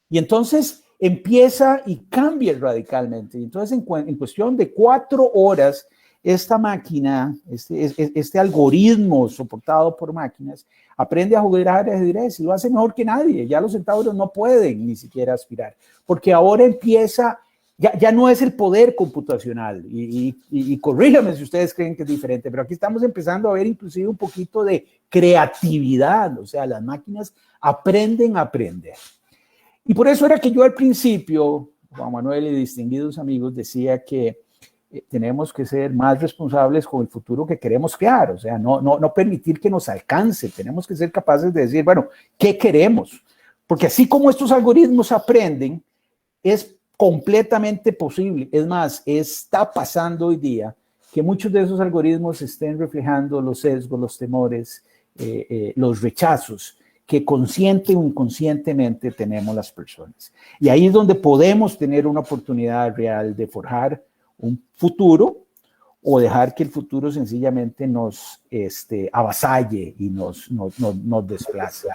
Y entonces empieza y cambia radicalmente. Entonces, en cuestión de 4 horas, esta máquina, este algoritmo soportado por máquinas, aprende a jugar ajedrez y lo hace mejor que nadie. Ya los centauros no pueden ni siquiera aspirar, porque ahora empieza, ya no es el poder computacional. Y corríjame si ustedes creen que es diferente, pero aquí estamos empezando a ver inclusive un poquito de creatividad. O sea, las máquinas aprenden a aprender. Y por eso era que yo al principio, Juan Manuel y distinguidos amigos, decía que tenemos que ser más responsables con el futuro que queremos crear. O sea, no permitir que nos alcance. Tenemos que ser capaces de decir, bueno, ¿qué queremos? Porque así como estos algoritmos aprenden, es completamente posible. Es más, está pasando hoy día que muchos de esos algoritmos estén reflejando los sesgos, los temores, los rechazos que consciente o inconscientemente tenemos las personas. Y ahí es donde podemos tener una oportunidad real de forjar un futuro o dejar que el futuro sencillamente nos avasalle y nos desplace.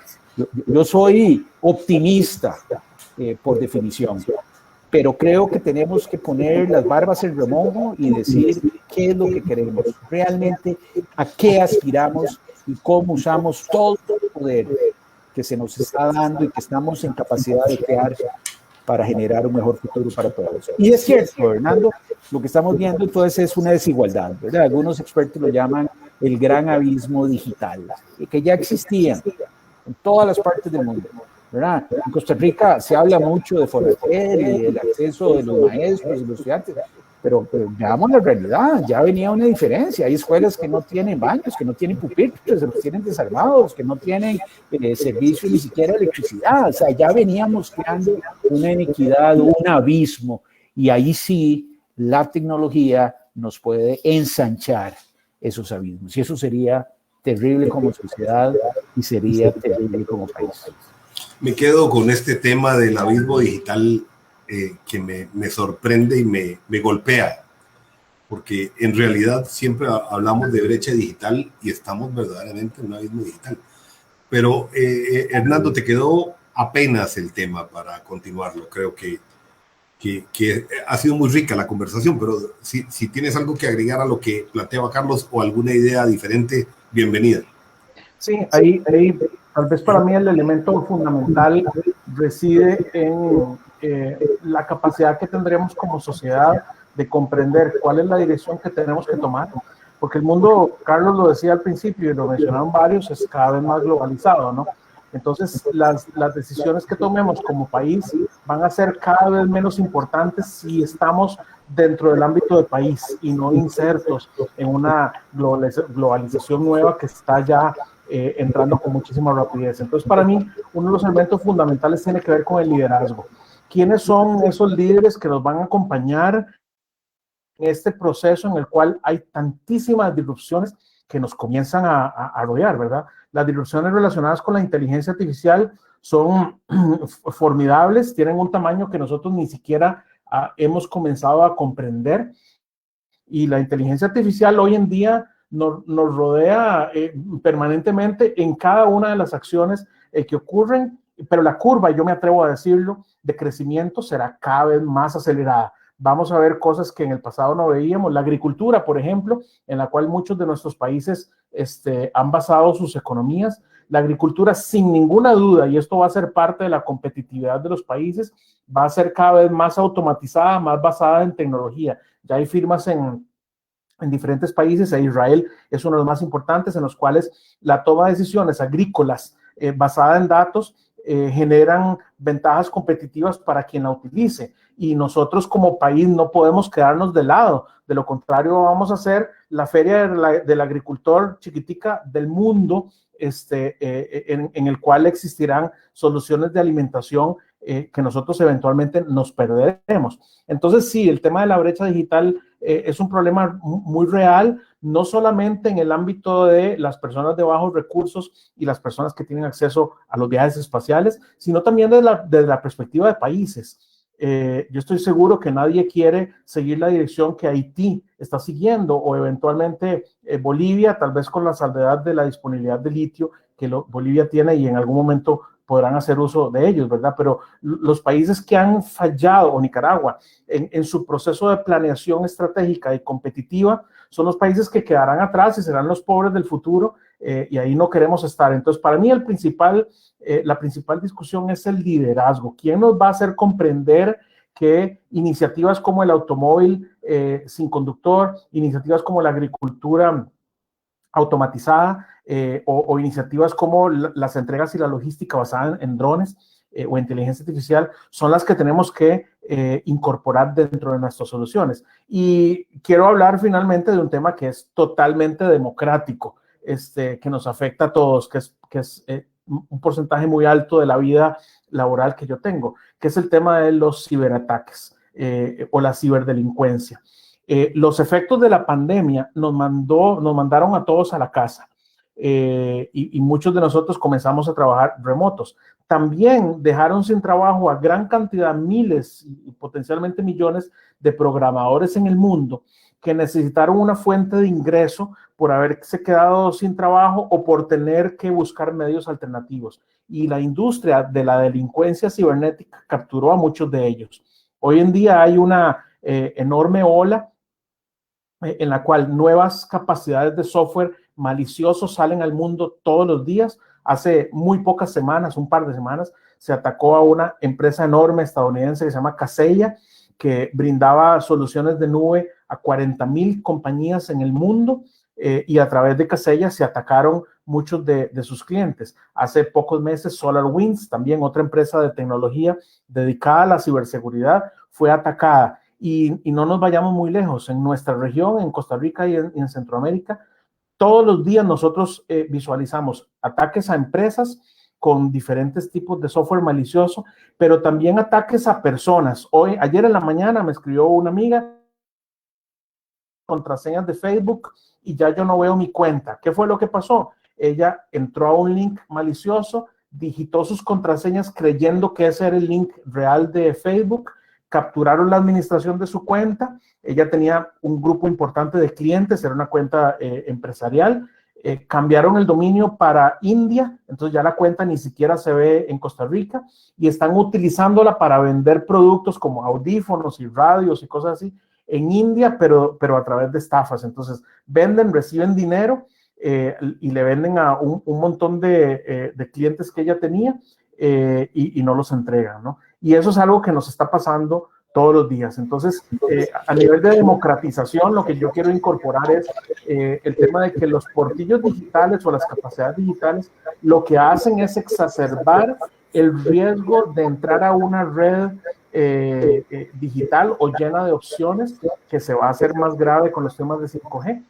Yo soy optimista por definición, pero creo que tenemos que poner las barbas en remojo y decir qué es lo que queremos, realmente a qué aspiramos y cómo usamos todo el poder que se nos está dando y que estamos en capacidad de crear para generar un mejor futuro para todos. Y es cierto, Hernando, lo que estamos viendo entonces es una desigualdad, ¿verdad? Algunos expertos lo llaman el gran abismo digital, que ya existía en todas las partes del mundo, ¿verdad? En Costa Rica se habla mucho de Foraker y el acceso de los maestros y los estudiantes, pero veamos la realidad, ya venía una diferencia. Hay escuelas que no tienen baños, que no tienen pupitres, los tienen desarmados, que no tienen servicio ni siquiera electricidad. O sea, ya veníamos creando una inequidad, un abismo, y ahí sí la tecnología nos puede ensanchar esos abismos. Y eso sería terrible como sociedad y sería terrible como país. Me quedo con este tema del abismo digital que me sorprende y me golpea, porque en realidad siempre hablamos de brecha digital y estamos verdaderamente en un abismo digital. Pero Hernando, te quedó apenas el tema para continuarlo. Creo que ha sido muy rica la conversación, pero si tienes algo que agregar a lo que planteaba Carlos o alguna idea diferente, bienvenida. Sí, ahí tal vez para mí el elemento fundamental reside en la capacidad que tendremos como sociedad de comprender cuál es la dirección que tenemos que tomar, porque el mundo, Carlos lo decía al principio y lo mencionaron varios, es cada vez más globalizado, ¿no? Entonces, las decisiones que tomemos como país van a ser cada vez menos importantes si estamos dentro del ámbito del país y no insertos en una globalización nueva que está ya entrando con muchísima rapidez. Entonces, para mí, uno de los elementos fundamentales tiene que ver con el liderazgo. ¿Quiénes son esos líderes que nos van a acompañar en este proceso en el cual hay tantísimas disrupciones que nos comienzan a rodear, ¿verdad? Las disrupciones relacionadas con la inteligencia artificial son formidables, tienen un tamaño que nosotros ni siquiera hemos comenzado a comprender, y la inteligencia artificial hoy en día nos rodea permanentemente en cada una de las acciones que ocurren, pero la curva, yo me atrevo a decirlo, de crecimiento será cada vez más acelerada. Vamos a ver cosas que en el pasado no veíamos. La agricultura, por ejemplo, en la cual muchos de nuestros países han basado sus economías. La agricultura, sin ninguna duda, y esto va a ser parte de la competitividad de los países, va a ser cada vez más automatizada, más basada en tecnología. Ya hay firmas en diferentes países, e Israel es uno de los más importantes, en los cuales la toma de decisiones agrícolas basada en datos generan ventajas competitivas para quien la utilice, y nosotros como país no podemos quedarnos de lado. De lo contrario, vamos a hacer la feria del agricultor chiquitica del mundo, en el cual existirán soluciones de alimentación que nosotros eventualmente nos perderemos. Entonces, sí, el tema de la brecha digital es un problema muy real, no solamente en el ámbito de las personas de bajos recursos y las personas que tienen acceso a los viajes espaciales, sino también desde la perspectiva de países. Yo estoy seguro que nadie quiere seguir la dirección que Haití está siguiendo, o eventualmente Bolivia, tal vez con la salvedad de la disponibilidad de litio que Bolivia tiene, y en algún momento podrán hacer uso de ellos, ¿verdad? Pero los países que han fallado, o Nicaragua, en su proceso de planeación estratégica y competitiva, son los países que quedarán atrás y serán los pobres del futuro, y ahí no queremos estar. Entonces, para mí la principal discusión es el liderazgo. ¿Quién nos va a hacer comprender que iniciativas como el automóvil sin conductor, iniciativas como la agricultura automatizada, o iniciativas como las entregas y la logística basada en drones o inteligencia artificial, son las que tenemos que incorporar dentro de nuestras soluciones? Y quiero hablar finalmente de un tema que es totalmente democrático, que nos afecta a todos, que es un porcentaje muy alto de la vida laboral que yo tengo, que es el tema de los ciberataques o la ciberdelincuencia. Los efectos de la pandemia nos mandaron a todos a la casa, y muchos de nosotros comenzamos a trabajar remotos. También dejaron sin trabajo a gran cantidad, miles y potencialmente millones de programadores en el mundo que necesitaron una fuente de ingreso por haberse quedado sin trabajo o por tener que buscar medios alternativos. Y la industria de la delincuencia cibernética capturó a muchos de ellos. Hoy en día hay una enorme ola en la cual nuevas capacidades de software malicioso salen al mundo todos los días. Hace muy pocas semanas, un par de semanas, se atacó a una empresa enorme estadounidense que se llama Kaseya, que brindaba soluciones de nube a 40,000 compañías en el mundo, y a través de Kaseya se atacaron muchos de sus clientes. Hace pocos meses SolarWinds, también otra empresa de tecnología dedicada a la ciberseguridad, fue atacada. Y no nos vayamos muy lejos, en nuestra región, en Costa Rica y en Centroamérica, todos los días nosotros visualizamos ataques a empresas con diferentes tipos de software malicioso, pero también ataques a personas. Ayer en la mañana me escribió una amiga, contraseñas de Facebook, y ya yo no veo mi cuenta. ¿Qué fue lo que pasó? Ella entró a un link malicioso, digitó sus contraseñas creyendo que ese era el link real de Facebook, capturaron la administración de su cuenta. Ella tenía un grupo importante de clientes, era una cuenta empresarial. Cambiaron el dominio para India, entonces ya la cuenta ni siquiera se ve en Costa Rica, y están utilizándola para vender productos como audífonos y radios y cosas así en India, pero a través de estafas. Entonces venden, reciben dinero y le venden a un montón de clientes que ella tenía, y no los entregan, ¿no? Y eso es algo que nos está pasando todos los días. Entonces, a nivel de democratización, lo que yo quiero incorporar es el tema de que los portillos digitales o las capacidades digitales lo que hacen es exacerbar el riesgo de entrar a una red digital o llena de opciones que se va a hacer más grave con los temas de 5G,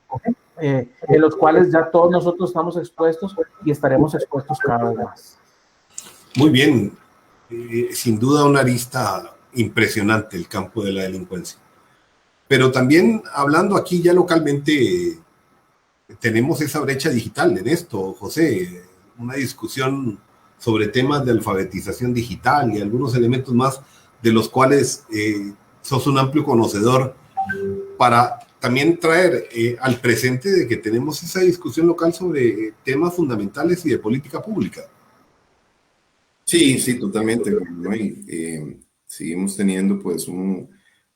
en los cuales ya todos nosotros estamos expuestos y estaremos expuestos cada vez más. Muy bien, sin duda una arista impresionante el campo de la delincuencia. Pero también hablando aquí ya localmente, tenemos esa brecha digital en esto, José, una discusión sobre temas de alfabetización digital y algunos elementos más de los cuales sos un amplio conocedor, para también traer al presente de que tenemos esa discusión local sobre temas fundamentales y de política pública. Sí, sí, totalmente, ¿no? Y seguimos teniendo pues un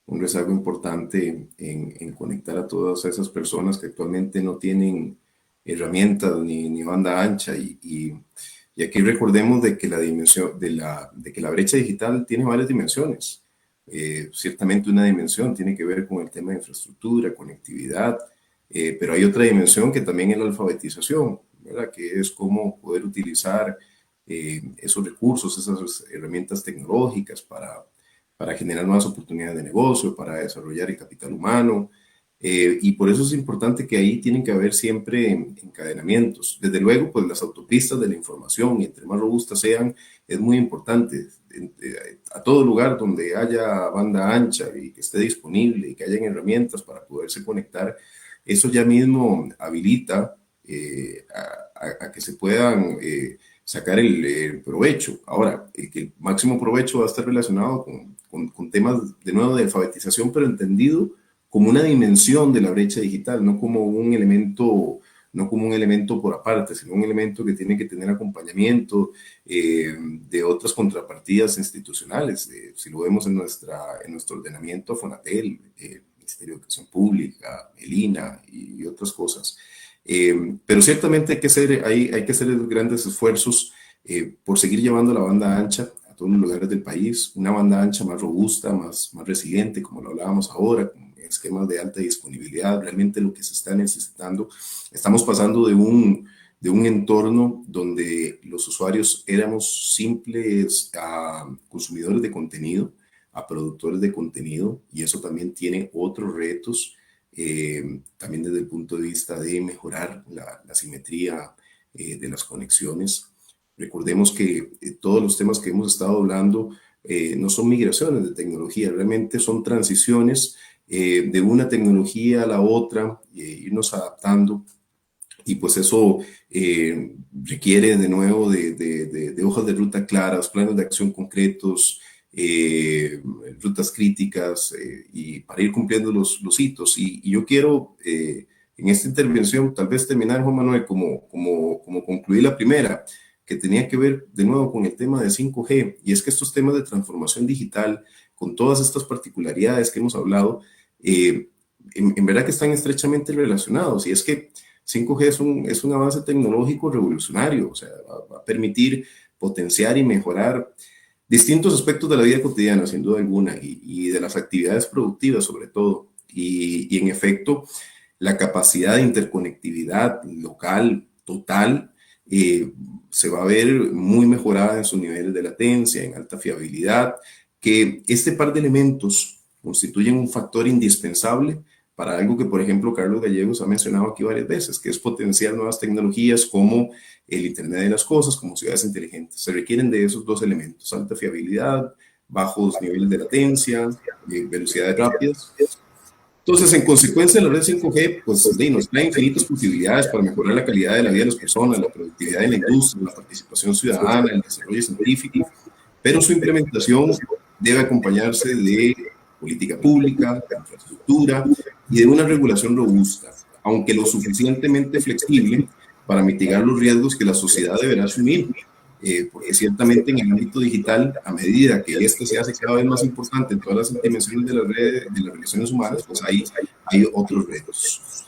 rezago importante en conectar a todas esas personas que actualmente no tienen herramientas ni banda ancha y aquí recordemos de que la dimensión de que la brecha digital tiene varias dimensiones. Ciertamente una dimensión tiene que ver con el tema de infraestructura, conectividad, pero hay otra dimensión que también es la alfabetización, ¿verdad? Que es cómo poder utilizar esos recursos, esas herramientas tecnológicas para generar nuevas oportunidades de negocio, para desarrollar el capital humano. Y por eso es importante que ahí tienen que haber siempre encadenamientos. Desde luego, pues las autopistas de la información, y entre más robustas sean, es muy importante. A todo lugar donde haya banda ancha y que esté disponible y que hayan herramientas para poderse conectar, eso ya mismo habilita a que se puedan sacar el provecho. Ahora, el máximo provecho va a estar relacionado con temas, de nuevo, de alfabetización, pero entendido como una dimensión de la brecha digital, no como un elemento por aparte, sino un elemento que tiene que tener acompañamiento de otras contrapartidas institucionales. Si lo vemos en nuestro ordenamiento, Fonatel, Ministerio de Educación Pública, el INAH y otras cosas. Pero ciertamente hay que hacer grandes esfuerzos por seguir llevando la banda ancha a todos los lugares del país, una banda ancha más robusta, más resiliente, como lo hablábamos ahora, con esquemas de alta disponibilidad. Realmente lo que se está necesitando, estamos pasando de un entorno donde los usuarios éramos simples consumidores de contenido, a productores de contenido, y eso también tiene otros retos, también desde el punto de vista de mejorar la simetría de las conexiones. Recordemos que todos los temas que hemos estado hablando no son migraciones de tecnología, realmente son transiciones de una tecnología a la otra, irnos adaptando, y pues eso requiere de nuevo de hojas de ruta claras, planes de acción concretos, rutas críticas, y para ir cumpliendo los hitos. Y yo quiero en esta intervención tal vez terminar, Juan Manuel, como concluí la primera, que tenía que ver de nuevo con el tema de 5G, y es que estos temas de transformación digital, con todas estas particularidades que hemos hablado, en verdad que están estrechamente relacionados, y es que 5G es un avance tecnológico revolucionario, o sea, va a permitir potenciar y mejorar distintos aspectos de la vida cotidiana, sin duda alguna, y de las actividades productivas sobre todo, y en efecto, la capacidad de interconectividad local total se va a ver muy mejorada en sus niveles de latencia, en alta fiabilidad, que este par de elementos constituyen un factor indispensable para algo que, por ejemplo, Carlos Gallegos ha mencionado aquí varias veces, que es potenciar nuevas tecnologías como el Internet de las Cosas, como ciudades inteligentes. Se requieren de esos dos elementos: alta fiabilidad, bajos niveles de latencia, velocidades rápidas. Entonces, en consecuencia, la red 5G pues, nos trae infinitas posibilidades para mejorar la calidad de la vida de las personas, la productividad de la industria, la participación ciudadana, el desarrollo científico, pero su implementación debe acompañarse de política pública, de infraestructura y de una regulación robusta, aunque lo suficientemente flexible para mitigar los riesgos que la sociedad deberá asumir, porque ciertamente en el ámbito digital, a medida que este se hace cada vez más importante en todas las dimensiones de las relaciones humanas, pues hay otros retos.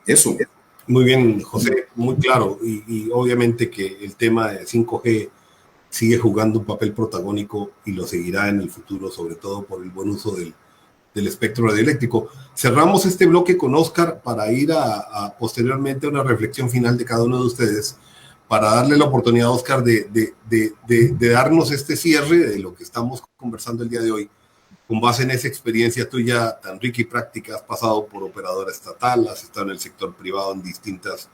Eso. Muy bien, José, muy claro, y obviamente que el tema de 5G sigue jugando un papel protagónico y lo seguirá en el futuro, sobre todo por el buen uso del espectro radioeléctrico. Cerramos este bloque con Oscar para ir posteriormente a una reflexión final de cada uno de ustedes, para darle la oportunidad a Oscar de darnos este cierre de lo que estamos conversando el día de hoy, con base en esa experiencia tuya tan rica y práctica. Has pasado por operadora estatal, has estado en el sector privado en distintas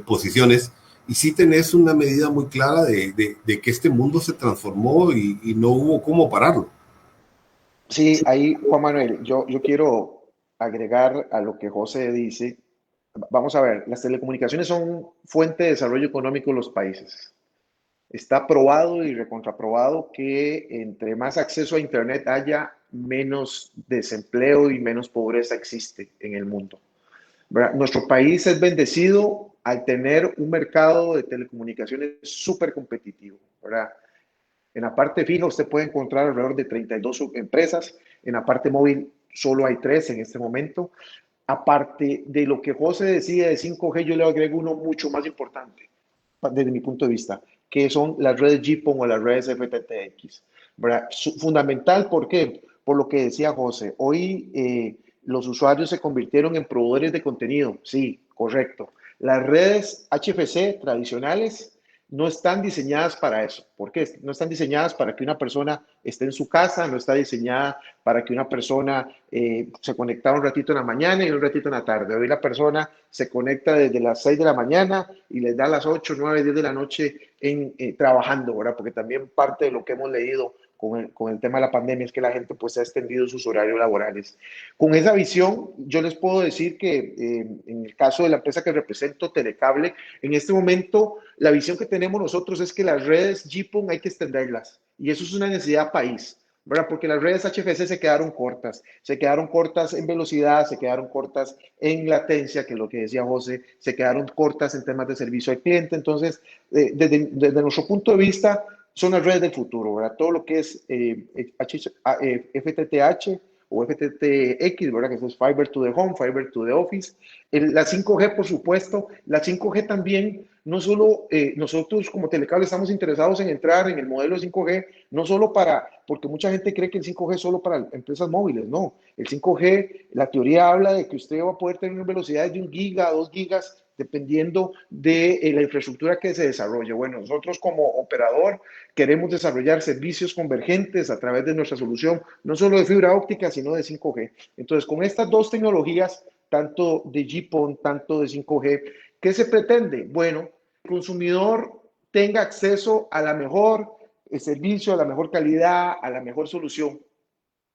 posiciones, y sí tenés una medida muy clara de que este mundo se transformó y no hubo cómo pararlo. Sí, ahí, Juan Manuel, yo quiero agregar a lo que José dice. Vamos a ver, las telecomunicaciones son fuente de desarrollo económico de los países. Está probado y recontraprobado que entre más acceso a Internet haya, menos desempleo y menos pobreza existe en el mundo, ¿verdad? Nuestro país es bendecido al tener un mercado de telecomunicaciones súper competitivo, ¿verdad? En la parte fija usted puede encontrar alrededor de 32 empresas, en la parte móvil solo hay 3 en este momento. Aparte de lo que José decía de 5G, yo le agrego uno mucho más importante desde mi punto de vista, que son las redes GPON o las redes FTTX, ¿verdad? Fundamental, ¿por qué? Por lo que decía José, hoy los usuarios se convirtieron en proveedores de contenido, sí, correcto. Las redes HFC tradicionales no están diseñadas para eso. ¿Por qué? No están diseñadas para que una persona esté en su casa, no está diseñada para que una persona se conectara un ratito en la mañana y un ratito en la tarde. Hoy la persona se conecta desde las 6 de la mañana y les da las 8, 9, 10 de la noche trabajando, ¿verdad? Porque también parte de lo que hemos leído con el tema de la pandemia es que la gente pues ha extendido sus horarios laborales. Con esa visión, yo les puedo decir que en el caso de la empresa que represento, Telecable, en este momento la visión que tenemos nosotros es que las redes GPON hay que extenderlas y eso es una necesidad país, ¿verdad? Porque las redes HFC se quedaron cortas en velocidad, se quedaron cortas en latencia, que es lo que decía José, se quedaron cortas en temas de servicio al cliente. Entonces, desde nuestro punto de vista, son las redes del futuro, ¿verdad? Todo lo que es FTTH o FTTX, ¿verdad? Que es Fiber to the Home, Fiber to the Office. La 5G, por supuesto. La 5G también, no solo nosotros como Telecable estamos interesados en entrar en el modelo de 5G, no solo porque mucha gente cree que el 5G es solo para empresas móviles, no. El 5G, la teoría habla de que usted va a poder tener velocidades de 1 giga, 2 gigas, dependiendo de la infraestructura que se desarrolle. Bueno, nosotros como operador queremos desarrollar servicios convergentes a través de nuestra solución, no solo de fibra óptica, sino de 5G. Entonces, con estas dos tecnologías, tanto de GPON, tanto de 5G, ¿qué se pretende? Bueno, el consumidor tenga acceso a la mejor servicio, a la mejor calidad, a la mejor solución.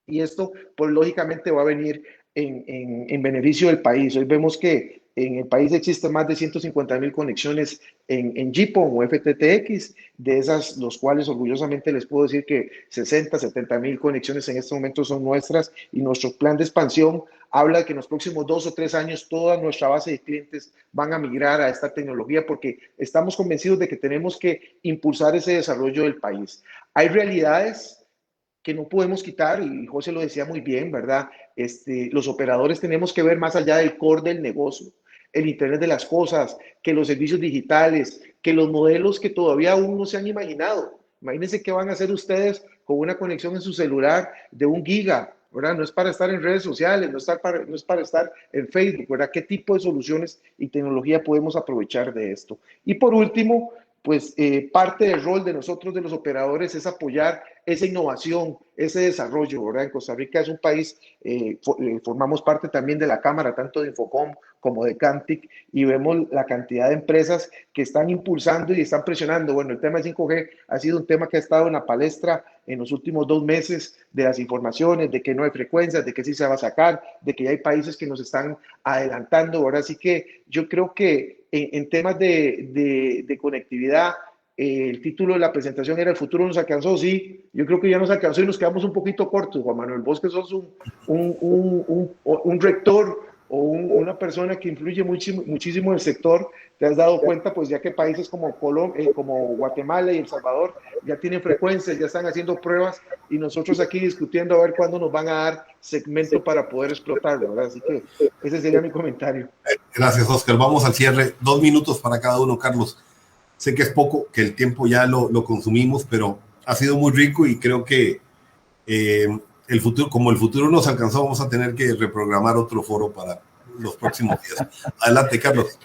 Y esto, pues lógicamente va a venir en beneficio del país. Hoy vemos que en el país existen más de 150,000 conexiones en GPON o FTTX, de esas, los cuales orgullosamente les puedo decir que 60, 70,000 conexiones en este momento son nuestras, y nuestro plan de expansión habla de que en los próximos 2 o 3 años toda nuestra base de clientes van a migrar a esta tecnología, porque estamos convencidos de que tenemos que impulsar ese desarrollo del país. Hay realidades que no podemos quitar, y José lo decía muy bien, ¿verdad? Los operadores tenemos que ver más allá del core del negocio, el Internet de las cosas, que los servicios digitales, que los modelos que todavía aún no se han imaginado. Imagínense qué van a hacer ustedes con una conexión en su celular de 1 giga, ¿verdad? No es para estar en redes sociales, no es para estar en Facebook, ¿verdad? ¿Qué tipo de soluciones y tecnología podemos aprovechar de esto? Y por último, pues parte del rol de nosotros, de los operadores, es apoyar esa innovación, ese desarrollo, ¿verdad? En Costa Rica es un país, formamos parte también de la Cámara, tanto de Infocom como de Cantic, y vemos la cantidad de empresas que están impulsando y están presionando. Bueno, el tema de 5G ha sido un tema que ha estado en la palestra en los últimos 2 meses, de las informaciones, de que no hay frecuencias, de que sí se va a sacar, de que ya hay países que nos están adelantando, ¿verdad? Así que yo creo que en temas de conectividad, el título de la presentación era "El futuro nos alcanzó". Sí, yo creo que ya nos alcanzó y nos quedamos un poquito cortos, Juan Manuel. Vos que sos un rector o una persona que influye muchísimo en el sector, te has dado cuenta, pues ya que países como Guatemala y El Salvador ya tienen frecuencias, ya están haciendo pruebas, y nosotros aquí discutiendo a ver cuándo nos van a dar segmento para poder explotarlo, ¿verdad? Así que ese sería mi comentario. Gracias, Oscar. Vamos al cierre. 2 minutos para cada uno, Carlos. Sé que es poco, que el tiempo ya lo consumimos, pero ha sido muy rico y creo que el futuro, como el futuro nos alcanzó, vamos a tener que reprogramar otro foro para los próximos días. Adelante, Carlos.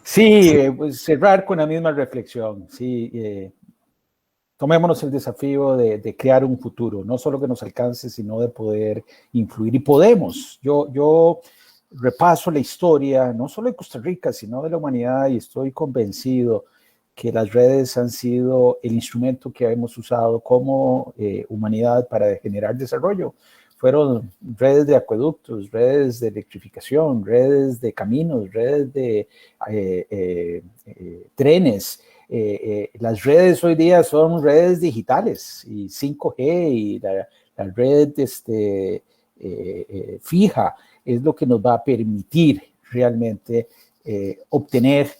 Sí, pues cerrar con la misma reflexión. Sí, tomémonos el desafío de crear un futuro, no solo que nos alcance, sino de poder influir. Y podemos. Yo repaso la historia, no solo de Costa Rica, sino de la humanidad, y estoy convencido que las redes han sido el instrumento que hemos usado como humanidad para generar desarrollo. Fueron redes de acueductos, redes de electrificación, redes de caminos, redes de trenes. Las redes hoy día son redes digitales y 5G y la red fija es lo que nos va a permitir realmente obtener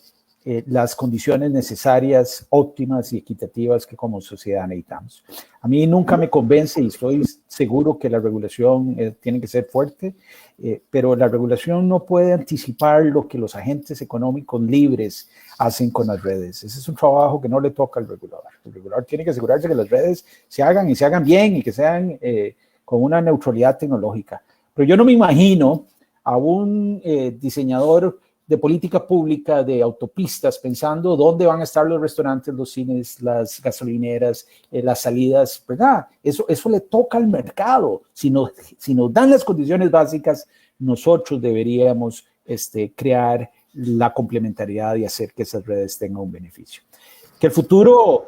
las condiciones necesarias, óptimas y equitativas que como sociedad necesitamos. A mí nunca me convence y estoy seguro que la regulación tiene que ser fuerte, pero la regulación no puede anticipar lo que los agentes económicos libres hacen con las redes. Ese es un trabajo que no le toca al regulador. El regulador tiene que asegurarse que las redes se hagan y se hagan bien y que sean con una neutralidad tecnológica. Pero yo no me imagino a un diseñador de política pública, de autopistas, pensando dónde van a estar los restaurantes, los cines, las gasolineras, las salidas, ¿verdad? Eso le toca al mercado. Si nos dan las condiciones básicas, nosotros deberíamos crear la complementariedad y hacer que esas redes tengan un beneficio. Que el futuro,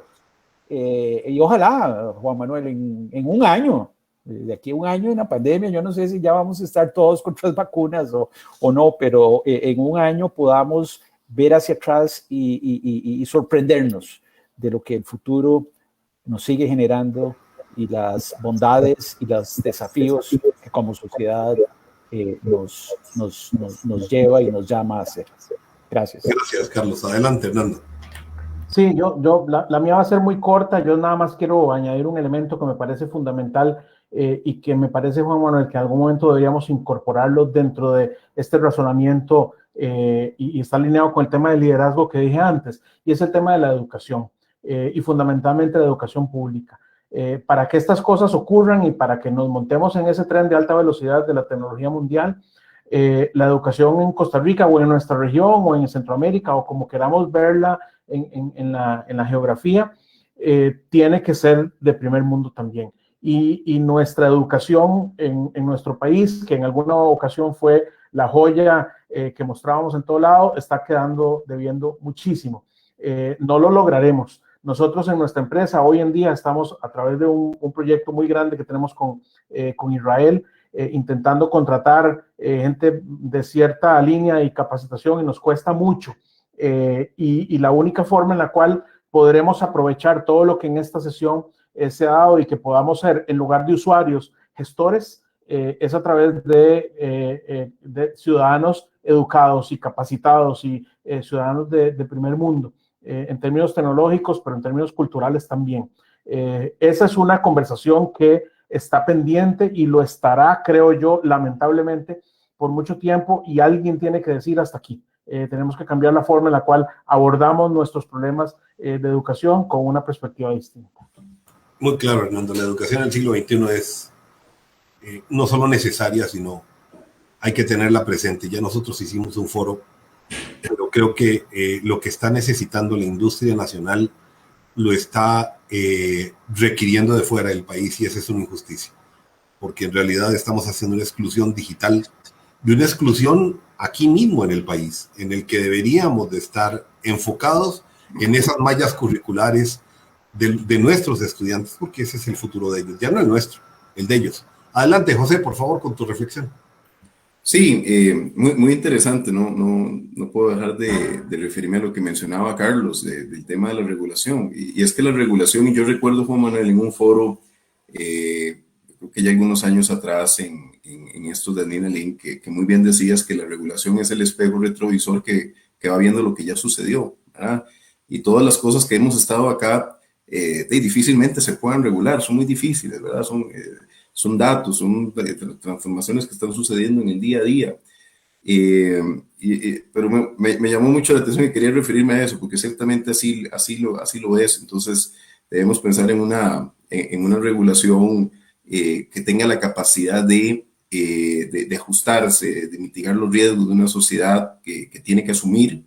y ojalá, Juan Manuel, en un año, de aquí a un año en la pandemia, yo no sé si ya vamos a estar todos con 3 vacunas o no, pero en un año podamos ver hacia atrás y sorprendernos de lo que el futuro nos sigue generando y las bondades y los desafíos que como sociedad nos lleva y nos llama a hacer. Gracias. Gracias, Carlos. Adelante, Hernando. Sí, la mía va a ser muy corta. Yo nada más quiero añadir un elemento que me parece fundamental y que me parece, Juan Manuel, que en algún momento deberíamos incorporarlo dentro de este razonamiento y está alineado con el tema del liderazgo que dije antes, y es el tema de la educación y fundamentalmente la educación pública. Para que estas cosas ocurran y para que nos montemos en ese tren de alta velocidad de la tecnología mundial, la educación en Costa Rica o en nuestra región o en Centroamérica o como queramos verla en la geografía, tiene que ser de primer mundo también. Y nuestra educación en nuestro país, que en alguna ocasión fue la joya que mostrábamos en todo lado, está quedando debiendo muchísimo. No lo lograremos. Nosotros en nuestra empresa hoy en día estamos a través de un proyecto muy grande que tenemos con Israel, intentando contratar gente de cierta línea y capacitación y nos cuesta mucho. Y la única forma en la cual podremos aprovechar todo lo que en esta sesión se ha dado y que podamos ser, en lugar de usuarios, gestores, es a través de ciudadanos educados y capacitados y ciudadanos de primer mundo, en términos tecnológicos, pero en términos culturales también. Esa es una conversación que está pendiente y lo estará, creo yo, lamentablemente, por mucho tiempo, y alguien tiene que decir hasta aquí. Tenemos que cambiar la forma en la cual abordamos nuestros problemas de educación con una perspectiva distinta. Muy claro, Hernando, la educación del siglo XXI es no solo necesaria, sino hay que tenerla presente. Ya nosotros hicimos un foro, pero creo que lo que está necesitando la industria nacional lo está requiriendo de fuera del país, y esa es una injusticia, porque en realidad estamos haciendo una exclusión digital de una exclusión aquí mismo en el país, en el que deberíamos de estar enfocados en esas mallas curriculares de nuestros estudiantes, porque ese es el futuro de ellos, ya no el nuestro, el de ellos. Adelante, José, por favor, con tu reflexión. Sí, muy interesante, no puedo dejar de referirme a lo que mencionaba Carlos del tema de la regulación, y es que la regulación, y yo recuerdo, Juan Manuel, en un foro, creo que ya algunos años atrás, en estos de Nina Link, que muy bien decías que la regulación es el espejo retrovisor que va viendo lo que ya sucedió, ¿verdad? Y todas las cosas que hemos estado acá, difícilmente se puedan regular, son muy difíciles, ¿verdad? Son datos, son transformaciones que están sucediendo en el día a día. Pero me llamó mucho la atención y quería referirme a eso, porque ciertamente así lo es. Entonces, debemos pensar en una regulación que tenga la capacidad de ajustarse, de mitigar los riesgos de una sociedad que tiene que asumir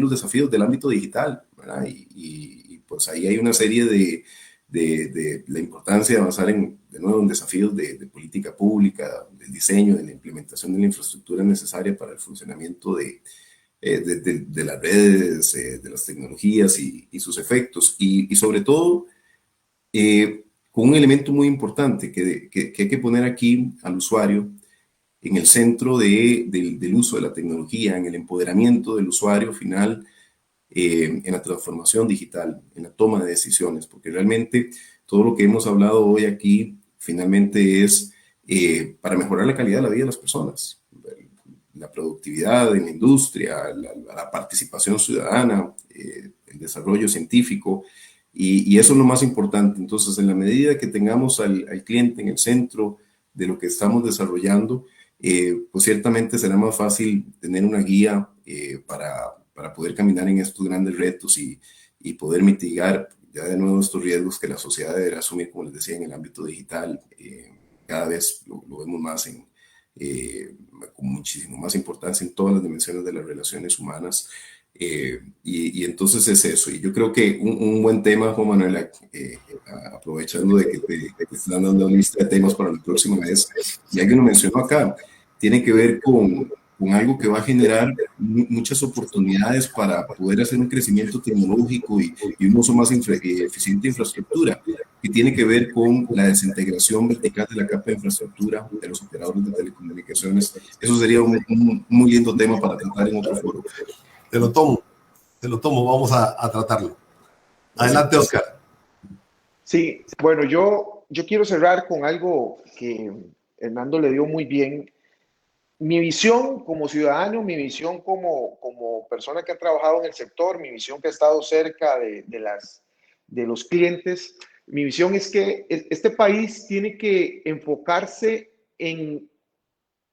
los desafíos del ámbito digital, ¿verdad? Y pues ahí hay una serie de la importancia de avanzar de nuevo en desafíos de política pública, del diseño, de la implementación de la infraestructura necesaria para el funcionamiento de las redes, de las tecnologías y sus efectos. Y sobre todo, con un elemento muy importante que hay que poner aquí al usuario en el centro del uso de la tecnología, en el empoderamiento del usuario final, en la transformación digital, en la toma de decisiones, porque realmente todo lo que hemos hablado hoy aquí finalmente es para mejorar la calidad de la vida de las personas, la productividad en la industria, la participación ciudadana, el desarrollo científico, y eso es lo más importante. Entonces, en la medida que tengamos al cliente en el centro de lo que estamos desarrollando, pues ciertamente será más fácil tener una guía para poder caminar en estos grandes retos y poder mitigar ya de nuevo estos riesgos que la sociedad deberá asumir, como les decía, en el ámbito digital. Cada vez lo vemos más con muchísimo más importancia en todas las dimensiones de las relaciones humanas. Y entonces es eso. Y yo creo que un buen tema, Juan Manuel, aprovechando de que te están dando una lista de temas para la próxima vez, y alguien lo mencionó acá, tiene que ver con algo que va a generar muchas oportunidades para poder hacer un crecimiento tecnológico y un uso más eficiente de infraestructura, que tiene que ver con la desintegración vertical de la capa de infraestructura de los operadores de telecomunicaciones. Eso sería un muy lindo tema para tratar en otro foro. Te lo tomo, vamos a tratarlo. Adelante, Oscar. Sí, bueno, yo quiero cerrar con algo que Hernando le dio muy bien. Mi visión como ciudadano, mi visión como persona que ha trabajado en el sector, mi visión que ha estado cerca de los clientes, mi visión es que este país tiene que enfocarse en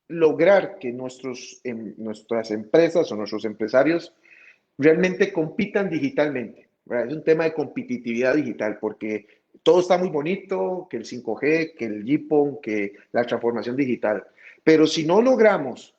lograr que nuestras empresas o nuestros empresarios realmente compitan digitalmente, ¿verdad? Es un tema de competitividad digital, porque todo está muy bonito, que el 5G, que el GPON, que la transformación digital. Pero si no logramos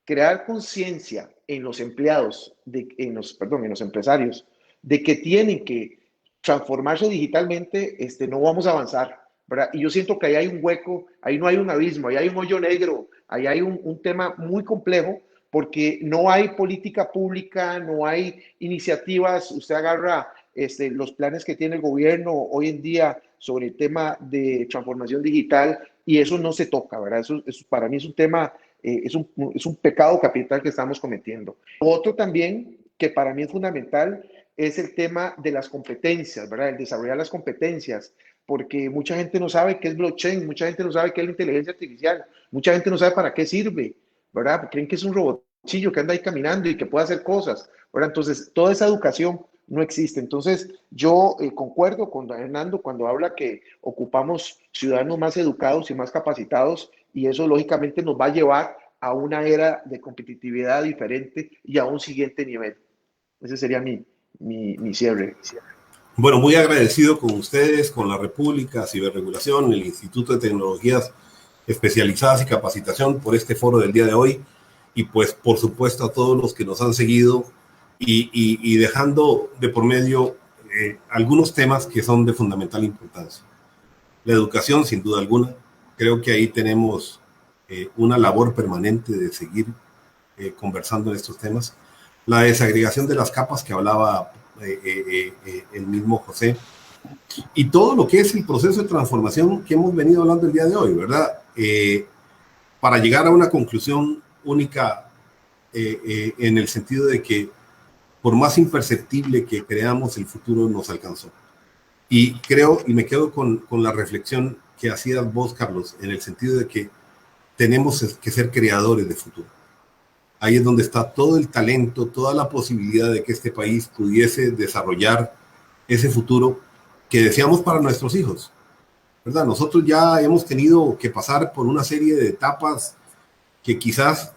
crear conciencia en los empleados, en los empresarios, de que tienen que transformarse digitalmente, no vamos a avanzar, ¿verdad? Y yo siento que ahí hay un hueco, ahí no hay un abismo, ahí hay un hoyo negro, ahí hay un tema muy complejo, porque no hay política pública, no hay iniciativas. Usted agarra los planes que tiene el gobierno hoy en día sobre el tema de transformación digital y eso no se toca, ¿verdad? Eso para mí es un tema, es un pecado capital que estamos cometiendo. Otro también que para mí es fundamental es el tema de las competencias, ¿verdad? El desarrollar las competencias, porque mucha gente no sabe qué es blockchain, mucha gente no sabe qué es la inteligencia artificial, mucha gente no sabe para qué sirve, ¿verdad? Creen que es un robotillo que anda ahí caminando y que puede hacer cosas, ¿verdad? Entonces, toda esa educación no existe. Entonces, yo concuerdo con Hernando cuando habla que ocupamos ciudadanos más educados y más capacitados, y eso lógicamente nos va a llevar a una era de competitividad diferente y a un siguiente nivel. Ese sería mi cierre. Bueno, muy agradecido con ustedes, con la República, Ciberregulación, el Instituto de Tecnologías Especializadas y Capacitación por este foro del día de hoy, y pues por supuesto a todos los que nos han seguido y dejando de por medio algunos temas que son de fundamental importancia. La educación, sin duda alguna, creo que ahí tenemos una labor permanente de seguir conversando en estos temas. La desagregación de las capas que hablaba el mismo José, y todo lo que es el proceso de transformación que hemos venido hablando el día de hoy, ¿verdad? Para llegar a una conclusión única en el sentido de que por más imperceptible que creamos, el futuro nos alcanzó. Y creo, y me quedo con la reflexión que hacías vos, Carlos, en el sentido de que tenemos que ser creadores de futuro. Ahí es donde está todo el talento, toda la posibilidad de que este país pudiese desarrollar ese futuro que deseamos para nuestros hijos, ¿verdad? Nosotros ya hemos tenido que pasar por una serie de etapas que quizás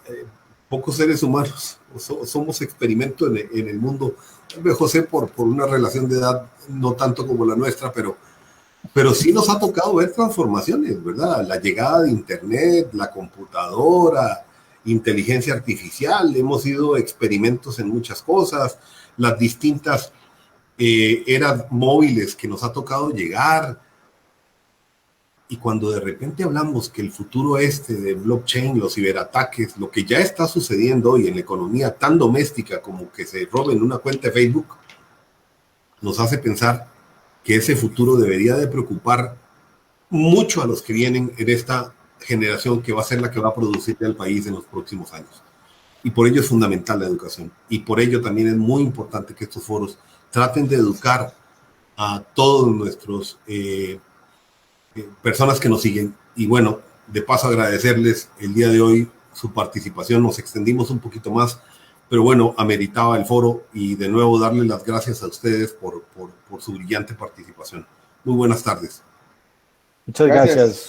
pocos seres humanos somos experimento en el mundo. Tal vez José por una relación de edad no tanto como la nuestra, pero sí nos ha tocado ver transformaciones, ¿verdad? La llegada de Internet, la computadora, inteligencia artificial, hemos sido experimentos en muchas cosas, las distintas eras móviles que nos ha tocado llegar. Y cuando de repente hablamos que el futuro de blockchain, los ciberataques, lo que ya está sucediendo hoy en la economía tan doméstica como que se roben una cuenta de Facebook, nos hace pensar que ese futuro debería de preocupar mucho a los que vienen en esta generación que va a ser la que va a producir al país en los próximos años. Y por ello es fundamental la educación. Y por ello también es muy importante que estos foros traten de educar a todos nuestros personas que nos siguen. Y bueno, de paso agradecerles el día de hoy su participación. Nos extendimos un poquito más, pero bueno, ameritaba el foro, y de nuevo darles las gracias a ustedes por su brillante participación. Muy buenas tardes. Muchas gracias.